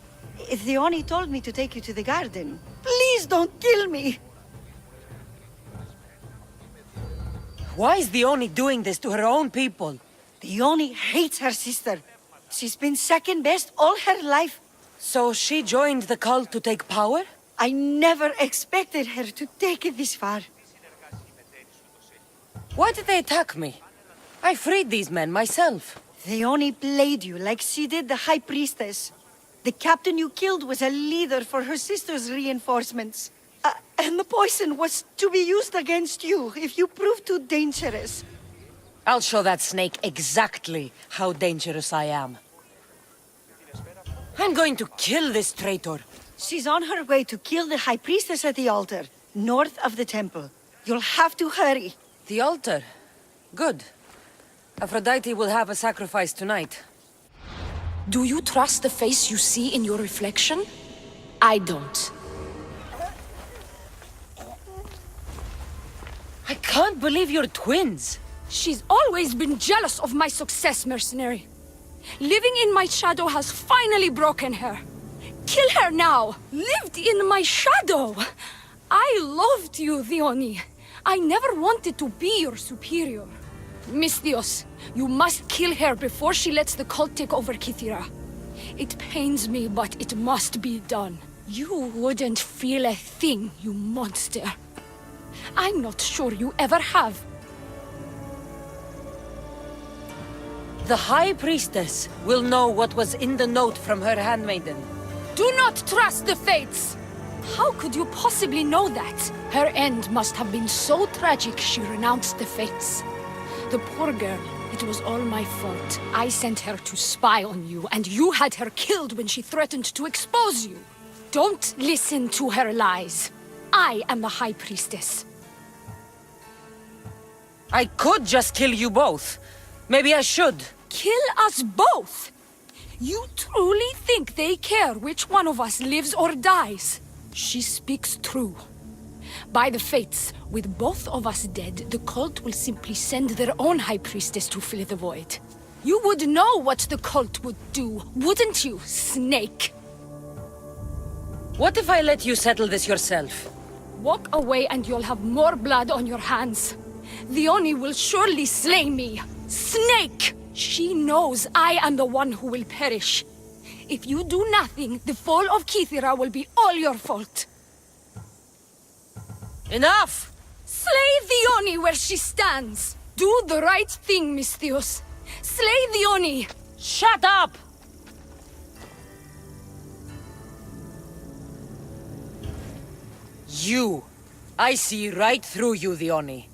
The Oni told me to take you to the garden. Please don't kill me! Why is the Oni doing this to her own people? The Oni hates her sister. She's been second best all her life. So she joined the cult to take power? I never expected her to take it this far. Why did they attack me? I freed these men myself. They only played you like she did the High Priestess. The captain you killed was a leader for her sister's reinforcements. And the poison was to be used against you if you prove too dangerous. I'll show that snake exactly how dangerous I am. I'm going to kill this traitor. She's on her way to kill the High Priestess at the altar, north of the temple. You'll have to hurry. The altar? Good. Aphrodite will have a sacrifice tonight. Do you trust the face you see in your reflection? I don't. I can't believe you're twins. She's always been jealous of my success, mercenary. Living in my shadow has finally broken her. Kill her now! Lived in my shadow! I loved you, Theoni. I never wanted to be your superior. Misthios, you must kill her before she lets the cult take over Kythera. It pains me, but it must be done. You wouldn't feel a thing, you monster. I'm not sure you ever have. The High Priestess will know what was in the note from her handmaiden. Do not trust the fates! How could you possibly know that? Her end must have been so tragic she renounced the fates. The poor girl, it was all my fault. I sent her to spy on you, and you had her killed when she threatened to expose you. Don't listen to her lies. I am the High Priestess. I could just kill you both. Maybe I should. Kill us both? You truly think they care which one of us lives or dies? She speaks true. By the fates, with both of us dead, the cult will simply send their own High Priestess to fill the void. You would know what the cult would do, wouldn't you, Snake? What if I let you settle this yourself? Walk away and you'll have more blood on your hands. The Oni will surely slay me. Snake! She knows I am the one who will perish. If you do nothing, the fall of Kassandra will be all your fault. Enough! Slay the Oni where she stands. Do the right thing, Misthios. Slay the Oni. Shut up! You. I see right through you, the Oni.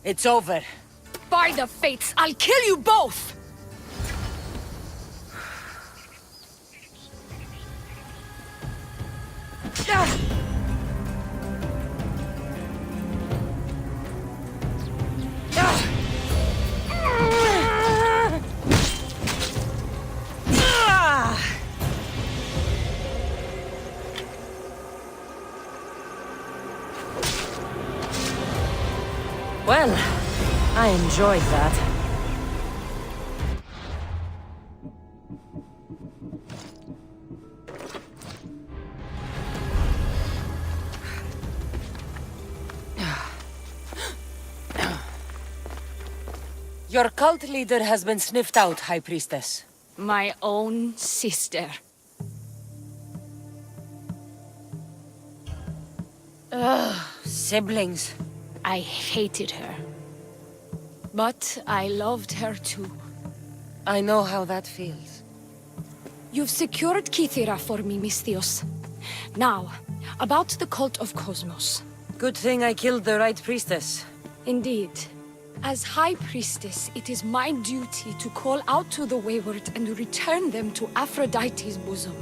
It's over. By the fates, I'll kill you both! Well, I enjoyed that. Your cult leader has been sniffed out, High Priestess. My own sister. Siblings. I hated her. But I loved her too. I know how that feels. You've secured Kassandra for me, Misthios. Now, about the cult of Cosmos. Good thing I killed the right priestess. Indeed. As High Priestess, it is my duty to call out to the wayward and return them to Aphrodite's bosom.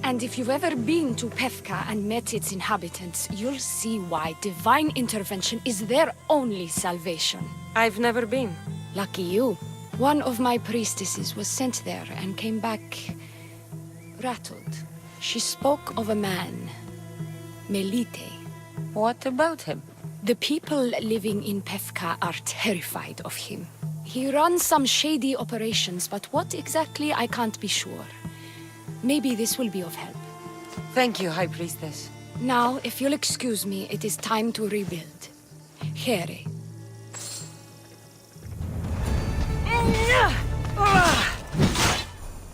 And if you've ever been to Pefka and met its inhabitants, you'll see why divine intervention is their only salvation. I've never been. Lucky you. One of my priestesses was sent there and came back rattled. She spoke of a man, Melite. What about him? The people living in Pefka are terrified of him. He runs some shady operations, but what exactly I can't be sure. Maybe this will be of help. Thank you, High Priestess. Now, if you'll excuse me, it is time to rebuild. Here.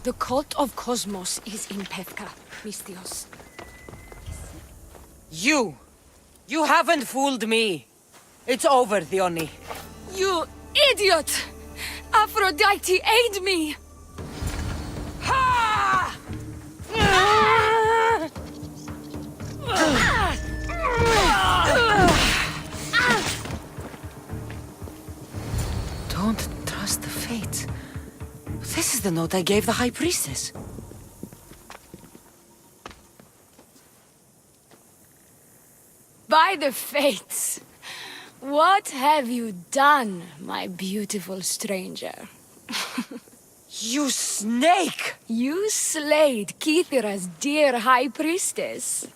The cult of Cosmos is in Pefka, Misthios. You haven't fooled me. It's over, Theoni. You idiot! Aphrodite, aid me! Ha! Don't trust the fates. This is the note I gave the High Priestess. By the fates! What have you done, my beautiful stranger? You snake! You slayed Kathandra's dear High Priestess.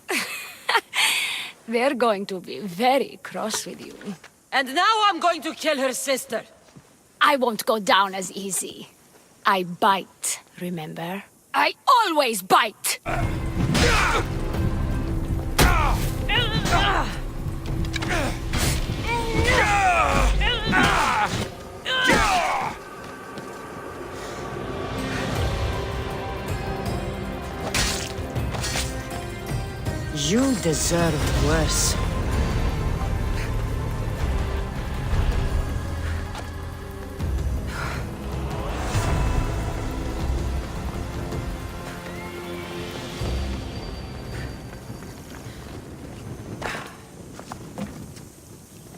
They're going to be very cross with you. And now I'm going to kill her sister. I won't go down as easy. I bite, remember? I always bite! deserve worse.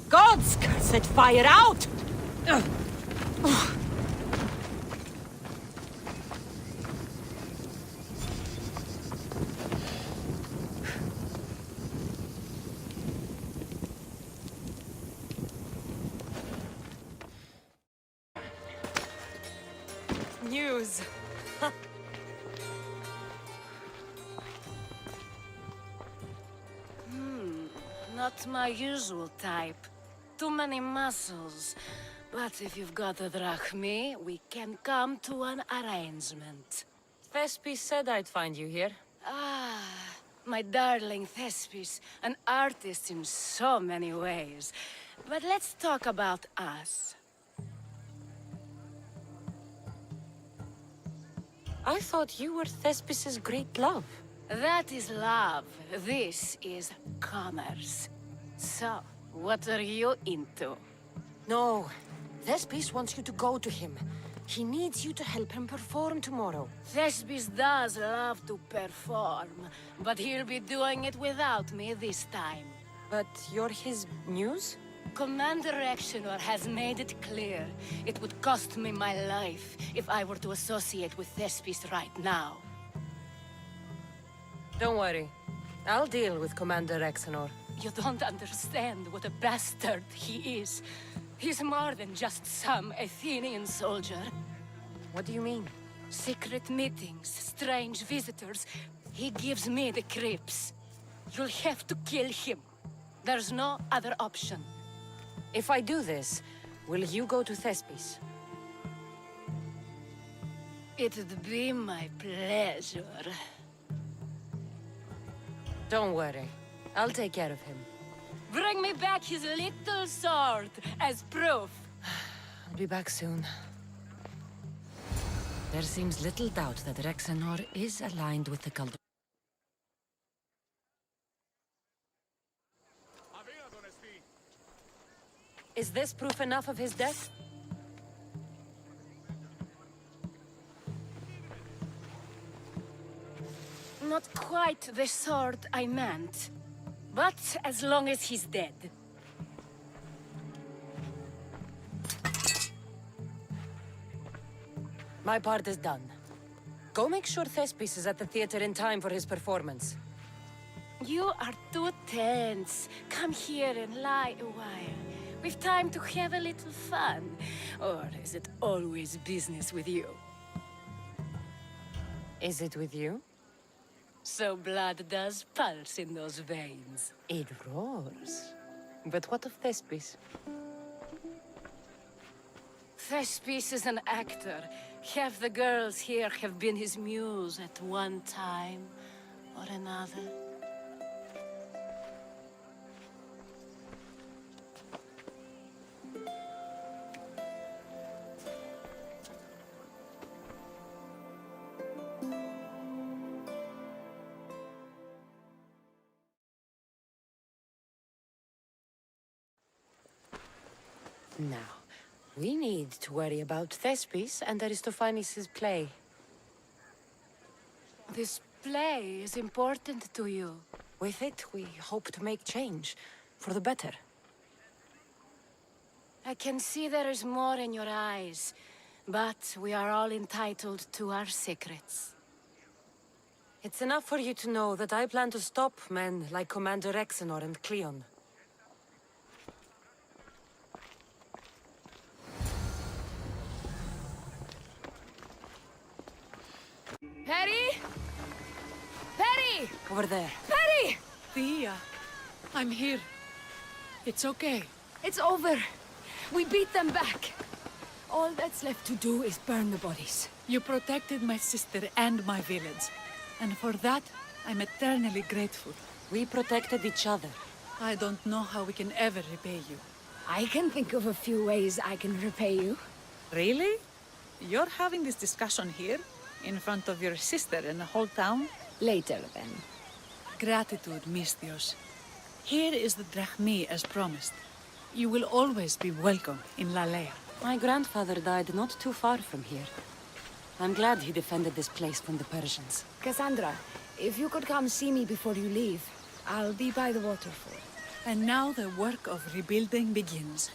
Gods, set fire out! News. Not my usual type. Too many muscles. But if you've got a drachmi, we can come to an arrangement. Thespis said I'd find you here. Ah, my darling Thespis, an artist in so many ways. But let's talk about us. I thought you were Thespis's great love. That is love. This is commerce. So, what are you into? No. Thespis wants you to go to him. He needs you to help him perform tomorrow. Thespis does love to perform, but he'll be doing it without me this time. But you're his muse? Commander Exenor has made it clear it would cost me my life if I were to associate with Thespis right now. Don't worry. I'll deal with Commander Exenor. You don't understand what a bastard he is. He's more than just some Athenian soldier. What do you mean? Secret meetings, strange visitors. He gives me the creeps. You'll have to kill him. There's no other option. If I do this, will you go to Thespis? It'd be my pleasure. Don't worry. I'll take care of him. Bring me back his little sword as proof. I'll be back soon. There seems little doubt that Rexenor is aligned with the cult. Is this proof enough of his death? Not quite the sword I meant. But as long as he's dead. My part is done. Go make sure Thespis is at the theater in time for his performance. You are too tense. Come here and lie a while. We've time to have a little fun. Or is it always business with you? Is it with you? So blood does pulse in those veins. It roars. But what of Thespis? Thespis is an actor. Half the girls here have been his muse at one time or another. Now, we need to worry about Thespis and Aristophanes' play. This play is important to you. With it, we hope to make change, for the better. I can see there is more in your eyes, but we are all entitled to our secrets. It's enough for you to know that I plan to stop men like Commander Exenor and Cleon. Perry? Perry! Over there. Perry! Thea, I'm here. It's okay. It's over. We beat them back. All that's left to do is burn the bodies. You protected my sister and my village. And for that, I'm eternally grateful. We protected each other. I don't know how we can ever repay you. I can think of a few ways I can repay you. Really? You're having this discussion here? In front of your sister and the whole town? Later, then. Gratitude, Misthios. Here is the drachmae as promised. You will always be welcome in Lalea. My grandfather died not too far from here. I'm glad he defended this place from the Persians. Kassandra, if you could come see me before you leave, I'll be by the waterfall. And now the work of rebuilding begins.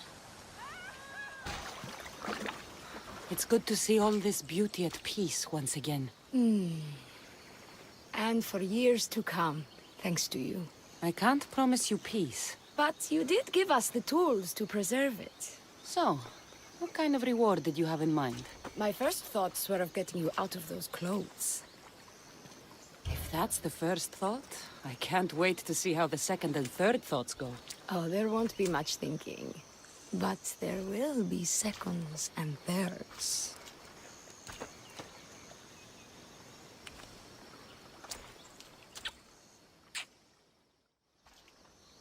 It's good to see all this beauty at peace once again. And for years to come, thanks to you. I can't promise you peace. But you did give us the tools to preserve it. So, what kind of reward did you have in mind? My first thoughts were of getting you out of those clothes. If that's the first thought, I can't wait to see how the second and third thoughts go. Oh, there won't be much thinking. But there will be seconds and thirds.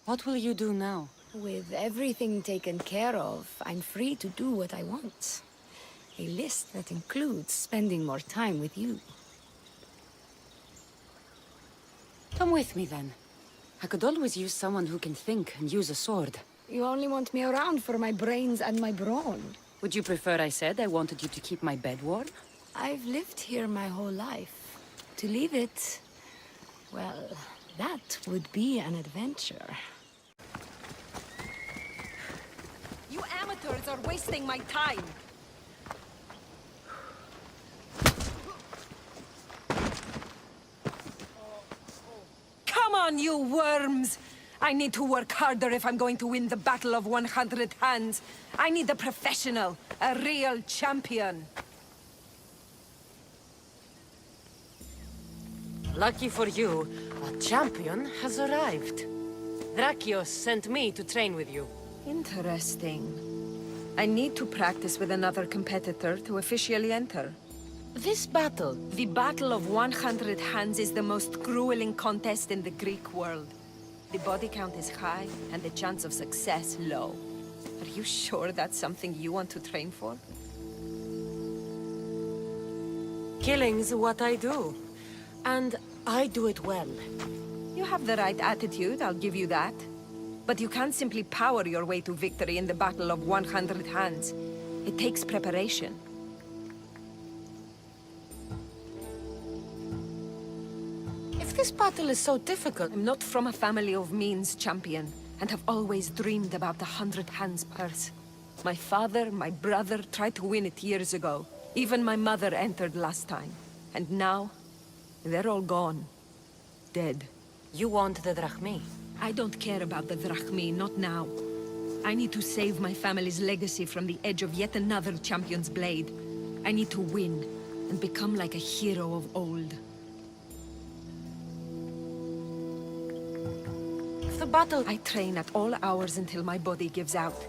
What will you do now? With everything taken care of, I'm free to do what I want. A list that includes spending more time with you. Come with me, then. I could always use someone who can think and use a sword. You only want me around for my brains and my brawn. Would you prefer I said I wanted you to keep my bed warm? I've lived here my whole life. To leave it, well, that would be an adventure. You amateurs are wasting my time! Come on, you worms! I need to work harder if I'm going to win the Battle of 100 Hands. I need a professional, a real champion. Lucky for you, a champion has arrived. Drakios sent me to train with you. Interesting. I need to practice with another competitor to officially enter. This battle, the Battle of 100 Hands, is the most grueling contest in the Greek world. The body count is high, and the chance of success low. Are you sure that's something you want to train for? Killing's what I do. And I do it well. You have the right attitude, I'll give you that. But you can't simply power your way to victory in the Battle of 100 Hands. It takes preparation. If this battle is so difficult... I'm not from a family of means, champion, and have always dreamed about the 100 Hands purse. My father, my brother tried to win it years ago. Even my mother entered last time. And now, they're all gone. Dead. You want the drachmae? I don't care about the drachmae, not now. I need to save my family's legacy from the edge of yet another champion's blade. I need to win, and become like a hero of old. If the battle... I train at all hours until my body gives out.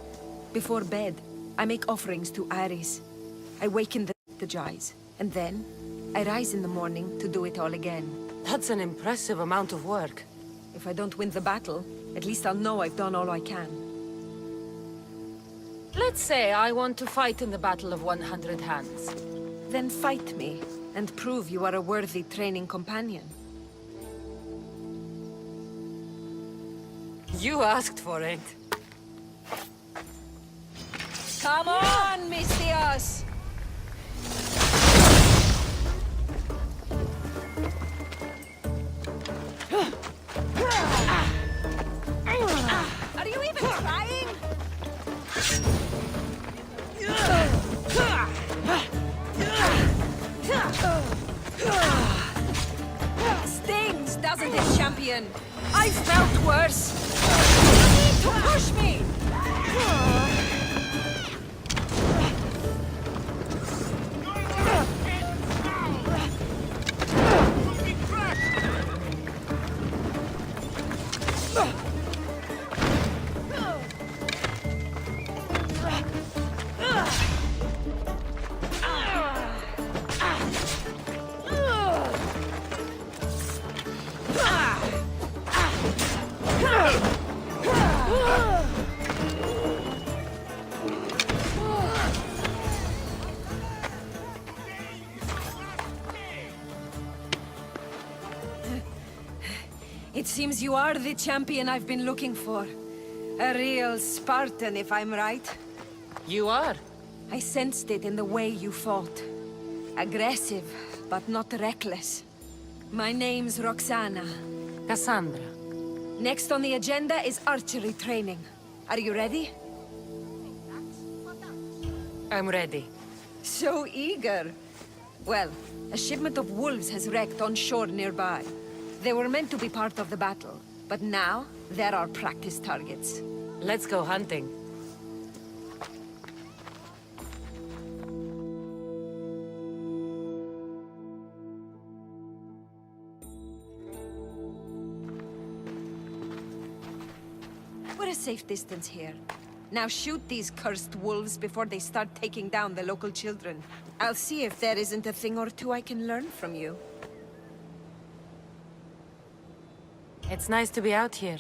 Before bed, I make offerings to Ares. I waken the Gies, and then I rise in the morning to do it all again. That's an impressive amount of work. If I don't win the battle, at least I'll know I've done all I can. Let's say I want to fight in the Battle of 100 Hands. Then fight me, and prove you are a worthy training companion. You asked for it. Come on, Misthios! Are you even trying? Stings, doesn't it, champion? I felt worse. You need to push me! seems you are the champion I've been looking for. A real Spartan, if I'm right. You are. I sensed it in the way you fought. Aggressive, but not reckless. My name's Roxana. Kassandra. Next on the agenda is archery training. Are you ready? I'm ready. So eager. Well, a shipment of wolves has wrecked on shore nearby. They were meant to be part of the battle, but now they're our practice targets. Let's go hunting. We're a safe distance here. Now shoot these cursed wolves before they start taking down the local children. I'll see if there isn't a thing or two I can learn from you. It's nice to be out here.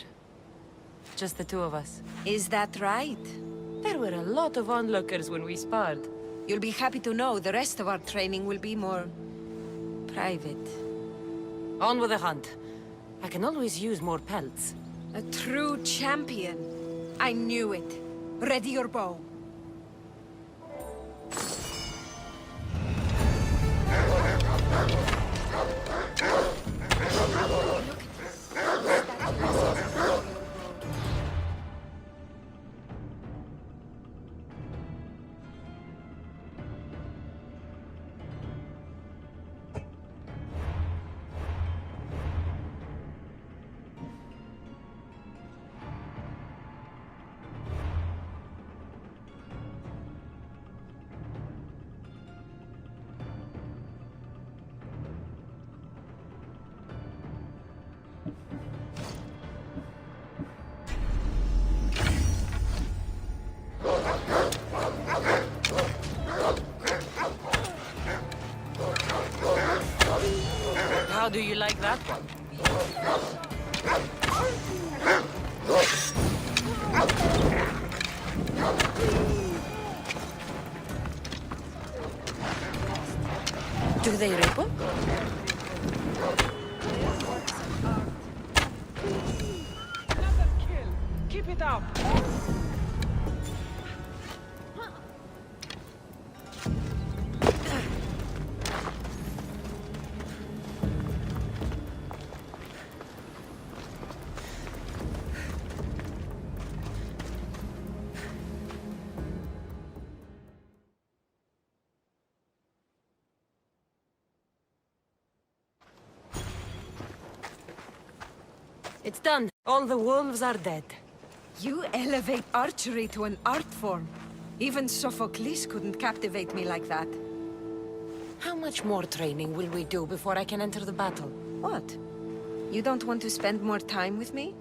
Just the two of us. Is that right? There were a lot of onlookers when we sparred. You'll be happy to know the rest of our training will be more... private. On with the hunt. I can always use more pelts. A true champion. I knew it. Ready your bow. How do you like that one? Do they ripple? Another kill. Keep it up. It's done. All the wolves are dead. You elevate archery to an art form. Even Sophocles couldn't captivate me like that. How much more training will we do before I can enter the battle? What? You don't want to spend more time with me?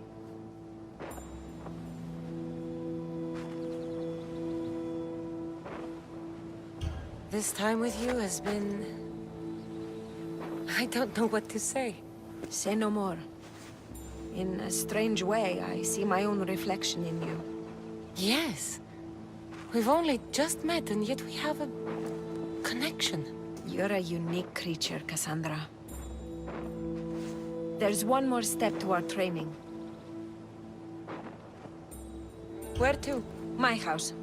This time with you has been... I don't know what to say. Say no more. In a strange way, I see my own reflection in you. Yes. We've only just met, and yet we have a... connection. You're a unique creature, Kassandra. There's one more step to our training. Where to? My house.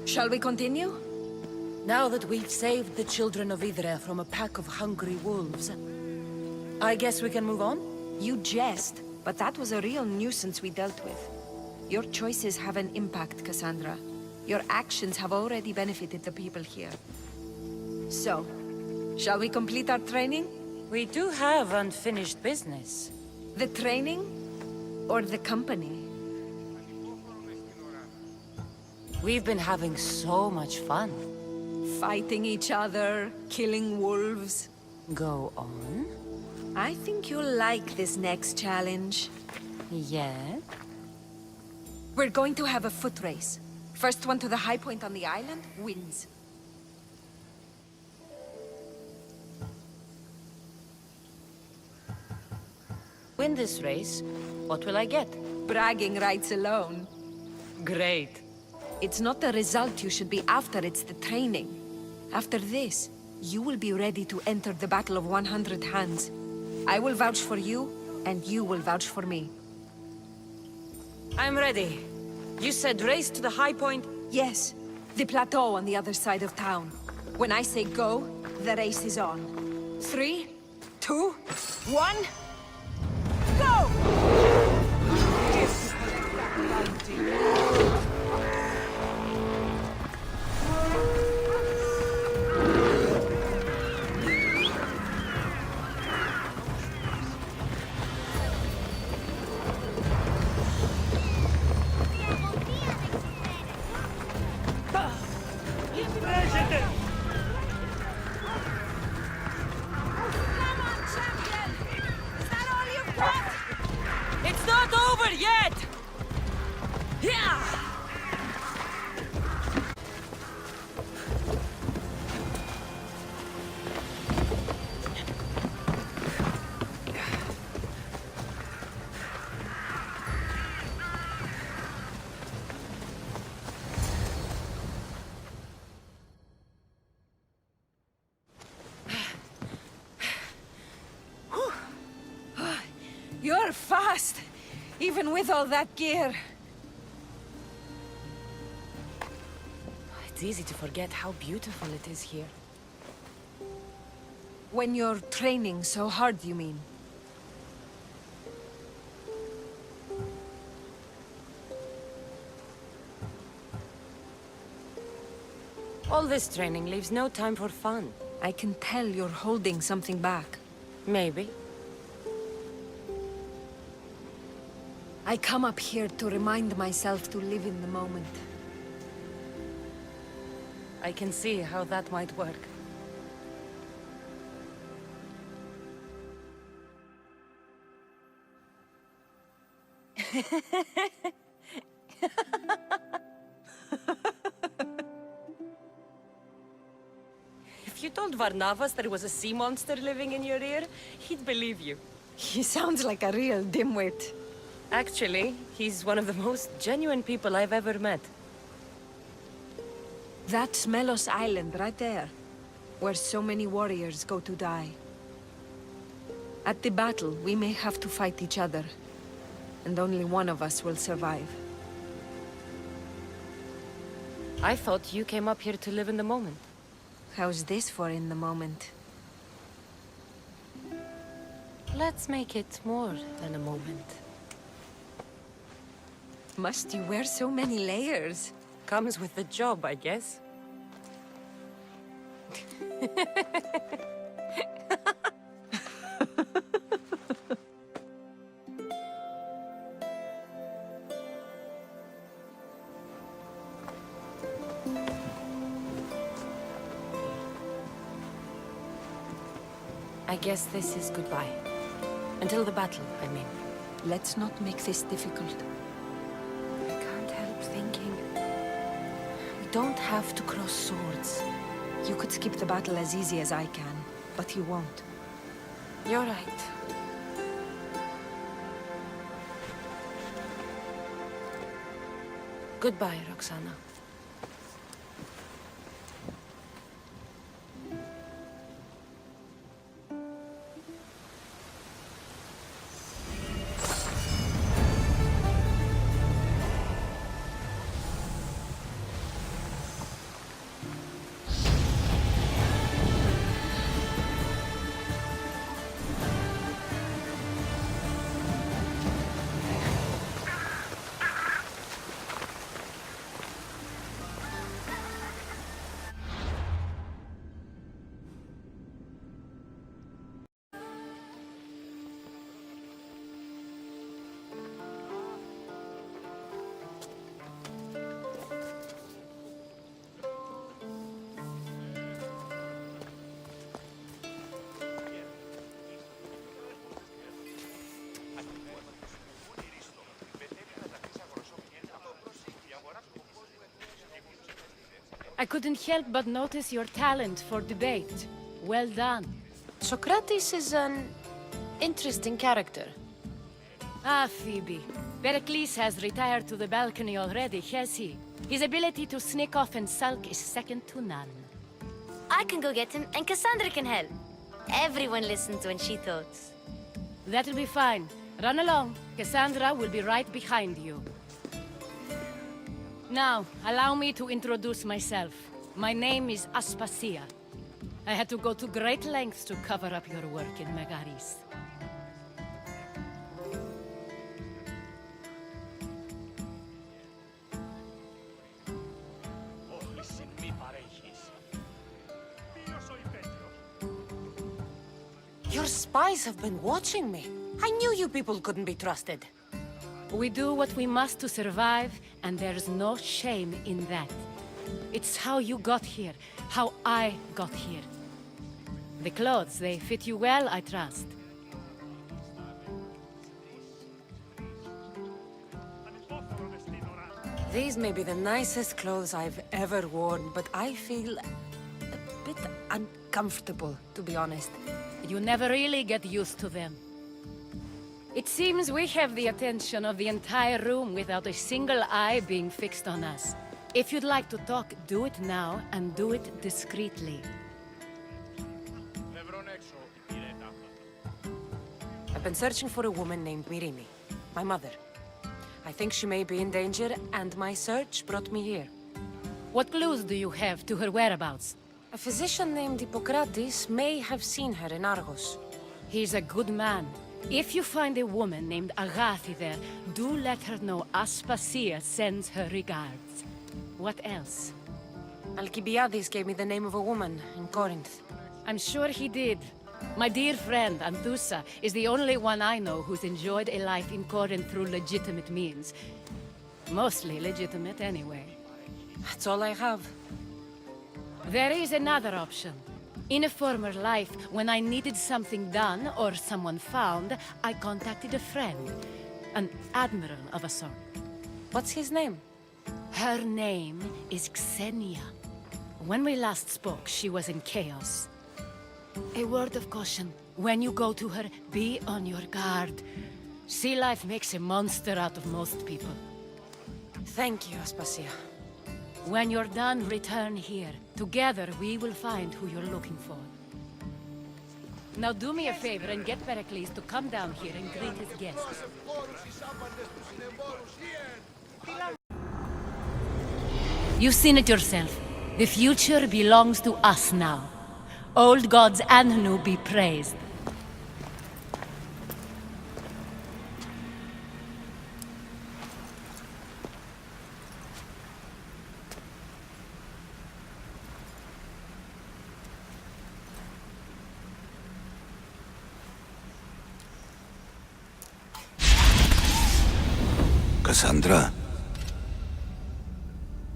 Shall we continue? Now that we've saved the children of Idre from a pack of hungry wolves, I guess we can move on? You jest, but that was a real nuisance we dealt with. Your choices have an impact, Kassandra. Your actions have already benefited the people here. So, shall we complete our training? We do have unfinished business. The training? Or the company? We've been having so much fun. Fighting each other, killing wolves. Go on. I think you'll like this next challenge. Yeah? We're going to have a foot race. First one to the high point on the island wins. Win this race, what will I get? Bragging rights alone. Great. It's not the result you should be after, it's the training. After this, you will be ready to enter the Battle of 100 Hands. I will vouch for you, and you will vouch for me. I'm ready. You said race to the high point? Yes, the plateau on the other side of town. When I say go, the race is on. 3, 2, 1, go! It's not over yet! Yeah! You're fast, even with all that gear. It's easy to forget how beautiful it is here. When you're training so hard, you mean? All this training leaves no time for fun. I can tell you're holding something back. Maybe. I come up here to remind myself to live in the moment. I can see how that might work. If you told Varnavas there was a sea monster living in your ear, he'd believe you. He sounds like a real dimwit. Actually, he's one of the most genuine people I've ever met. That's Melos Island right there, where so many warriors go to die. At the battle, we may have to fight each other, and only one of us will survive. I thought you came up here to live in the moment. How's this for in the moment? Let's make it more than a moment. Must you wear so many layers? Comes with the job, I guess. I guess this is goodbye. Until the battle, I mean. Let's not make this difficult. I can't help thinking. We don't have to cross swords. You could skip the battle as easy as I can, but you won't. You're right. Goodbye, Roxana. I couldn't help but notice your talent for debate. Well done. Socrates is an interesting character. Ah, Phoebe. Pericles has retired to the balcony already, has he? His ability to sneak off and sulk is second to none. I can go get him, and Kassandra can help. Everyone listens when she talks. That'll be fine. Run along. Kassandra will be right behind you. Now, allow me to introduce myself. My name is Aspasia. I had to go to great lengths to cover up your work in Megaris. Your spies have been watching me. I knew you people couldn't be trusted. We do what we must to survive, and there's no shame in that. It's how you got here, how I got here. The clothes, they fit you well, I trust. These may be the nicest clothes I've ever worn, but I feel a bit uncomfortable, to be honest. You never really get used to them. It seems we have the attention of the entire room without a single eye being fixed on us. If you'd like to talk, do it now, and do it discreetly. I've been searching for a woman named Mirimi, my mother. I think she may be in danger, and my search brought me here. What clues do you have to her whereabouts? A physician named Hippocrates may have seen her in Argos. He's a good man. If you find a woman named Agathi there, do let her know Aspasia sends her regards. What else? Alcibiades gave me the name of a woman in Corinth. I'm sure he did. My dear friend, Anthusa, is the only one I know who's enjoyed a life in Corinth through legitimate means. Mostly legitimate, anyway. That's all I have. There is another option. In a former life, when I needed something done or someone found, I contacted a friend. An admiral of a sort. What's his name? Her name is Xenia. When we last spoke, she was in chaos. A word of caution. When you go to her, be on your guard. Sea life makes a monster out of most people. Thank you, Aspasia. When you're done, return here. Together, we will find who you're looking for. Now do me a favor and get Pericles to come down here and greet his guests. You've seen it yourself. The future belongs to us now. Old gods and new be praised. Kassandra,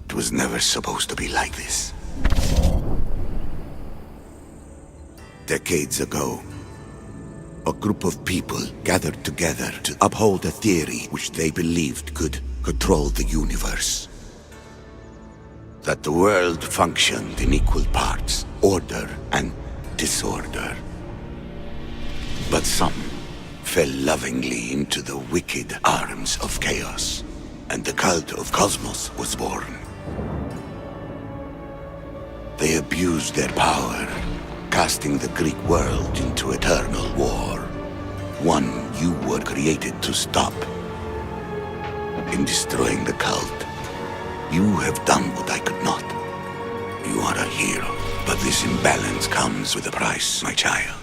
it was never supposed to be like this. Decades ago, a group of people gathered together to uphold a theory which they believed could control the universe. That the world functioned in equal parts, order and disorder. But some fell lovingly into the wicked arms of chaos, and the cult of Cosmos was born. They abused their power, casting the Greek world into eternal war. One you were created to stop. In destroying the cult, you have done what I could not. You are a hero, but this imbalance comes with a price, my child.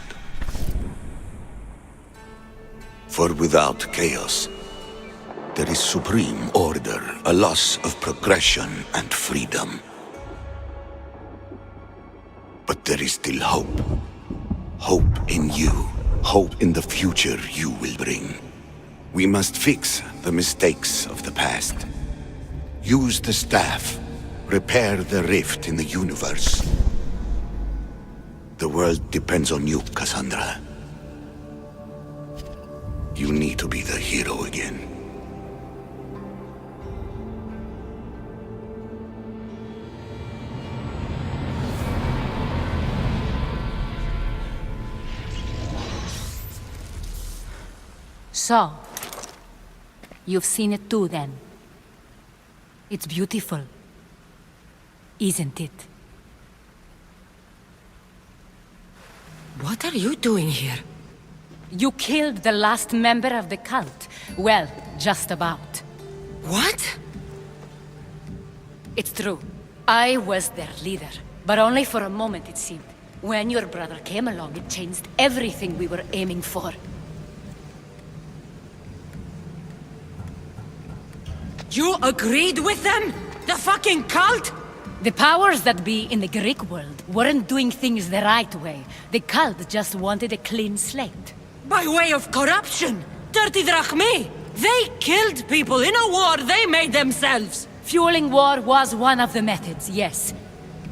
For without chaos, there is supreme order, a loss of progression and freedom. But there is still hope. Hope in you. Hope in the future you will bring. We must fix the mistakes of the past. Use the staff. Repair the rift in the universe. The world depends on you, Kassandra. You need to be the hero again. So, you've seen it too, then. It's beautiful, isn't it? What are you doing here? You killed the last member of the cult. Well, just about. What? It's true. I was their leader, but only for a moment, it seemed. When your brother came along, it changed everything we were aiming for. You agreed with them? The fucking cult? The powers that be in the Greek world weren't doing things the right way. The cult just wanted a clean slate. By way of corruption! Dirty drachmi! They killed people in a war they made themselves! Fueling war was one of the methods, yes.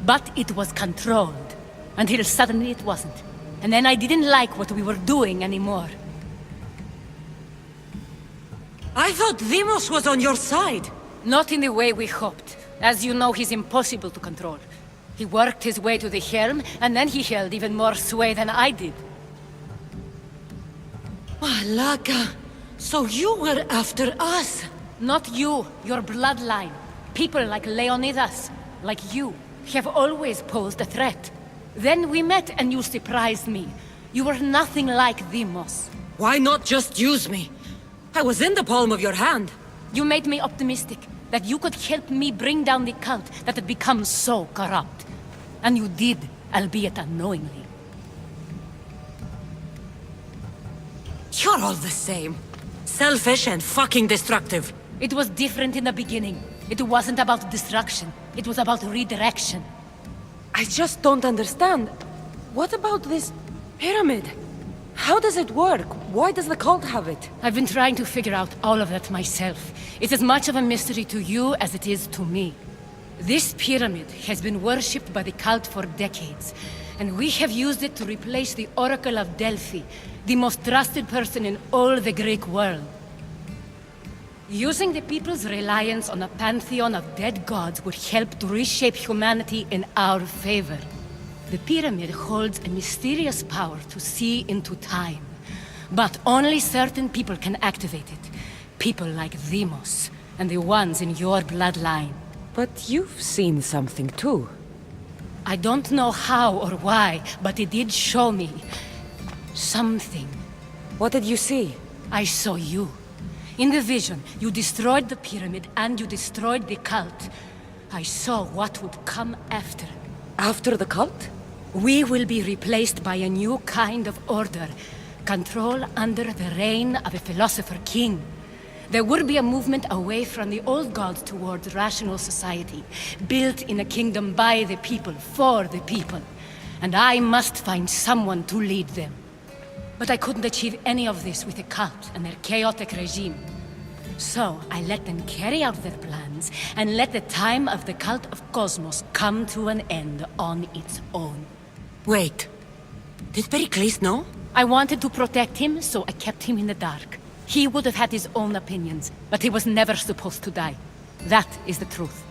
But it was controlled. Until suddenly it wasn't. And then I didn't like what we were doing anymore. I thought Demos was on your side. Not in the way we hoped. As you know, he's impossible to control. He worked his way to the helm, and then he held even more sway than I did. Malaka, so you were after us? Not you, your bloodline. People like Leonidas, like you, have always posed a threat. Then we met and you surprised me. You were nothing like Demos. Why not just use me? I was in the palm of your hand. You made me optimistic that you could help me bring down the cult that had become so corrupt. And you did, albeit unknowingly. You're all the same. Selfish and fucking destructive. It was different in the beginning. It wasn't about destruction. It was about redirection. I just don't understand. What about this pyramid? How does it work? Why does the cult have it? I've been trying to figure out all of that myself. It's as much of a mystery to you as it is to me. This pyramid has been worshipped by the cult for decades, and we have used it to replace the Oracle of Delphi, the most trusted person in all the Greek world. Using the people's reliance on a pantheon of dead gods would help to reshape humanity in our favor. The pyramid holds a mysterious power to see into time. But only certain people can activate it. People like Demos, and the ones in your bloodline. But you've seen something too. I don't know how or why, but it did show me something. What did you see? I saw you. In the vision, you destroyed the pyramid and you destroyed the cult. I saw what would come after. After the cult? We will be replaced by a new kind of order. Control under the reign of a philosopher king. There would be a movement away from the old gods towards rational society, built in a kingdom by the people, for the people. And I must find someone to lead them. But I couldn't achieve any of this with the cult and their chaotic regime. So I let them carry out their plans, and let the time of the cult of Cosmos come to an end on its own. Wait. Did Pericles know? I wanted to protect him, so I kept him in the dark. He would have had his own opinions, but he was never supposed to die. That is the truth.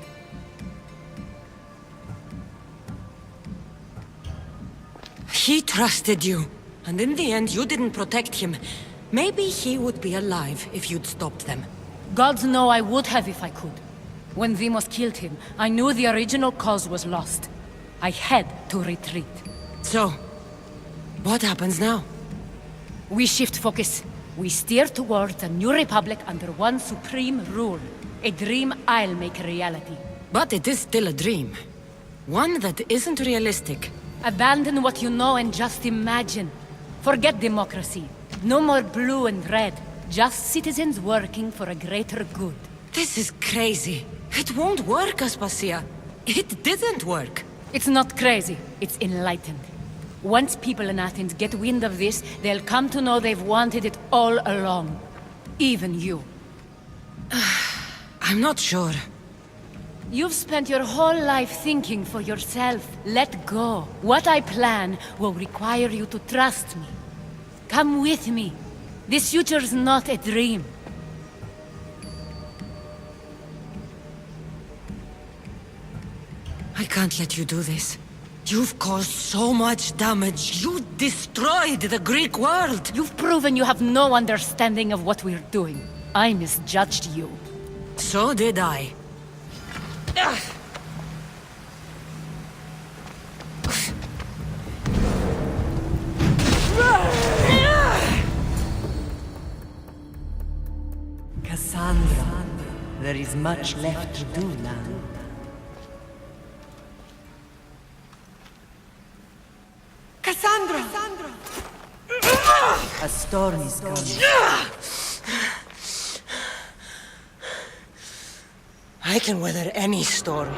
He trusted you, and in the end you didn't protect him. Maybe he would be alive if you'd stopped them. Gods know I would have if I could. When Demos killed him, I knew the original cause was lost. I had to retreat. So, what happens now? We shift focus. We steer towards a new republic under one supreme rule. A dream I'll make a reality. But it is still a dream. One that isn't realistic. Abandon what you know and just imagine. Forget democracy. No more blue and red. Just citizens working for a greater good. This is crazy. It won't work, Aspasia. It didn't work. It's not crazy. It's enlightened. Once people in Athens get wind of this, they'll come to know they've wanted it all along. Even you. I'm not sure. You've spent your whole life thinking for yourself. Let go. What I plan will require you to trust me. Come with me. This future's not a dream. I can't let you do this. You've caused so much damage. You destroyed the Greek world. You've proven you have no understanding of what we're doing. I misjudged you. So did I. Kassandra, there is much left to do now. Kassandra! A storm is coming. I can weather any storm.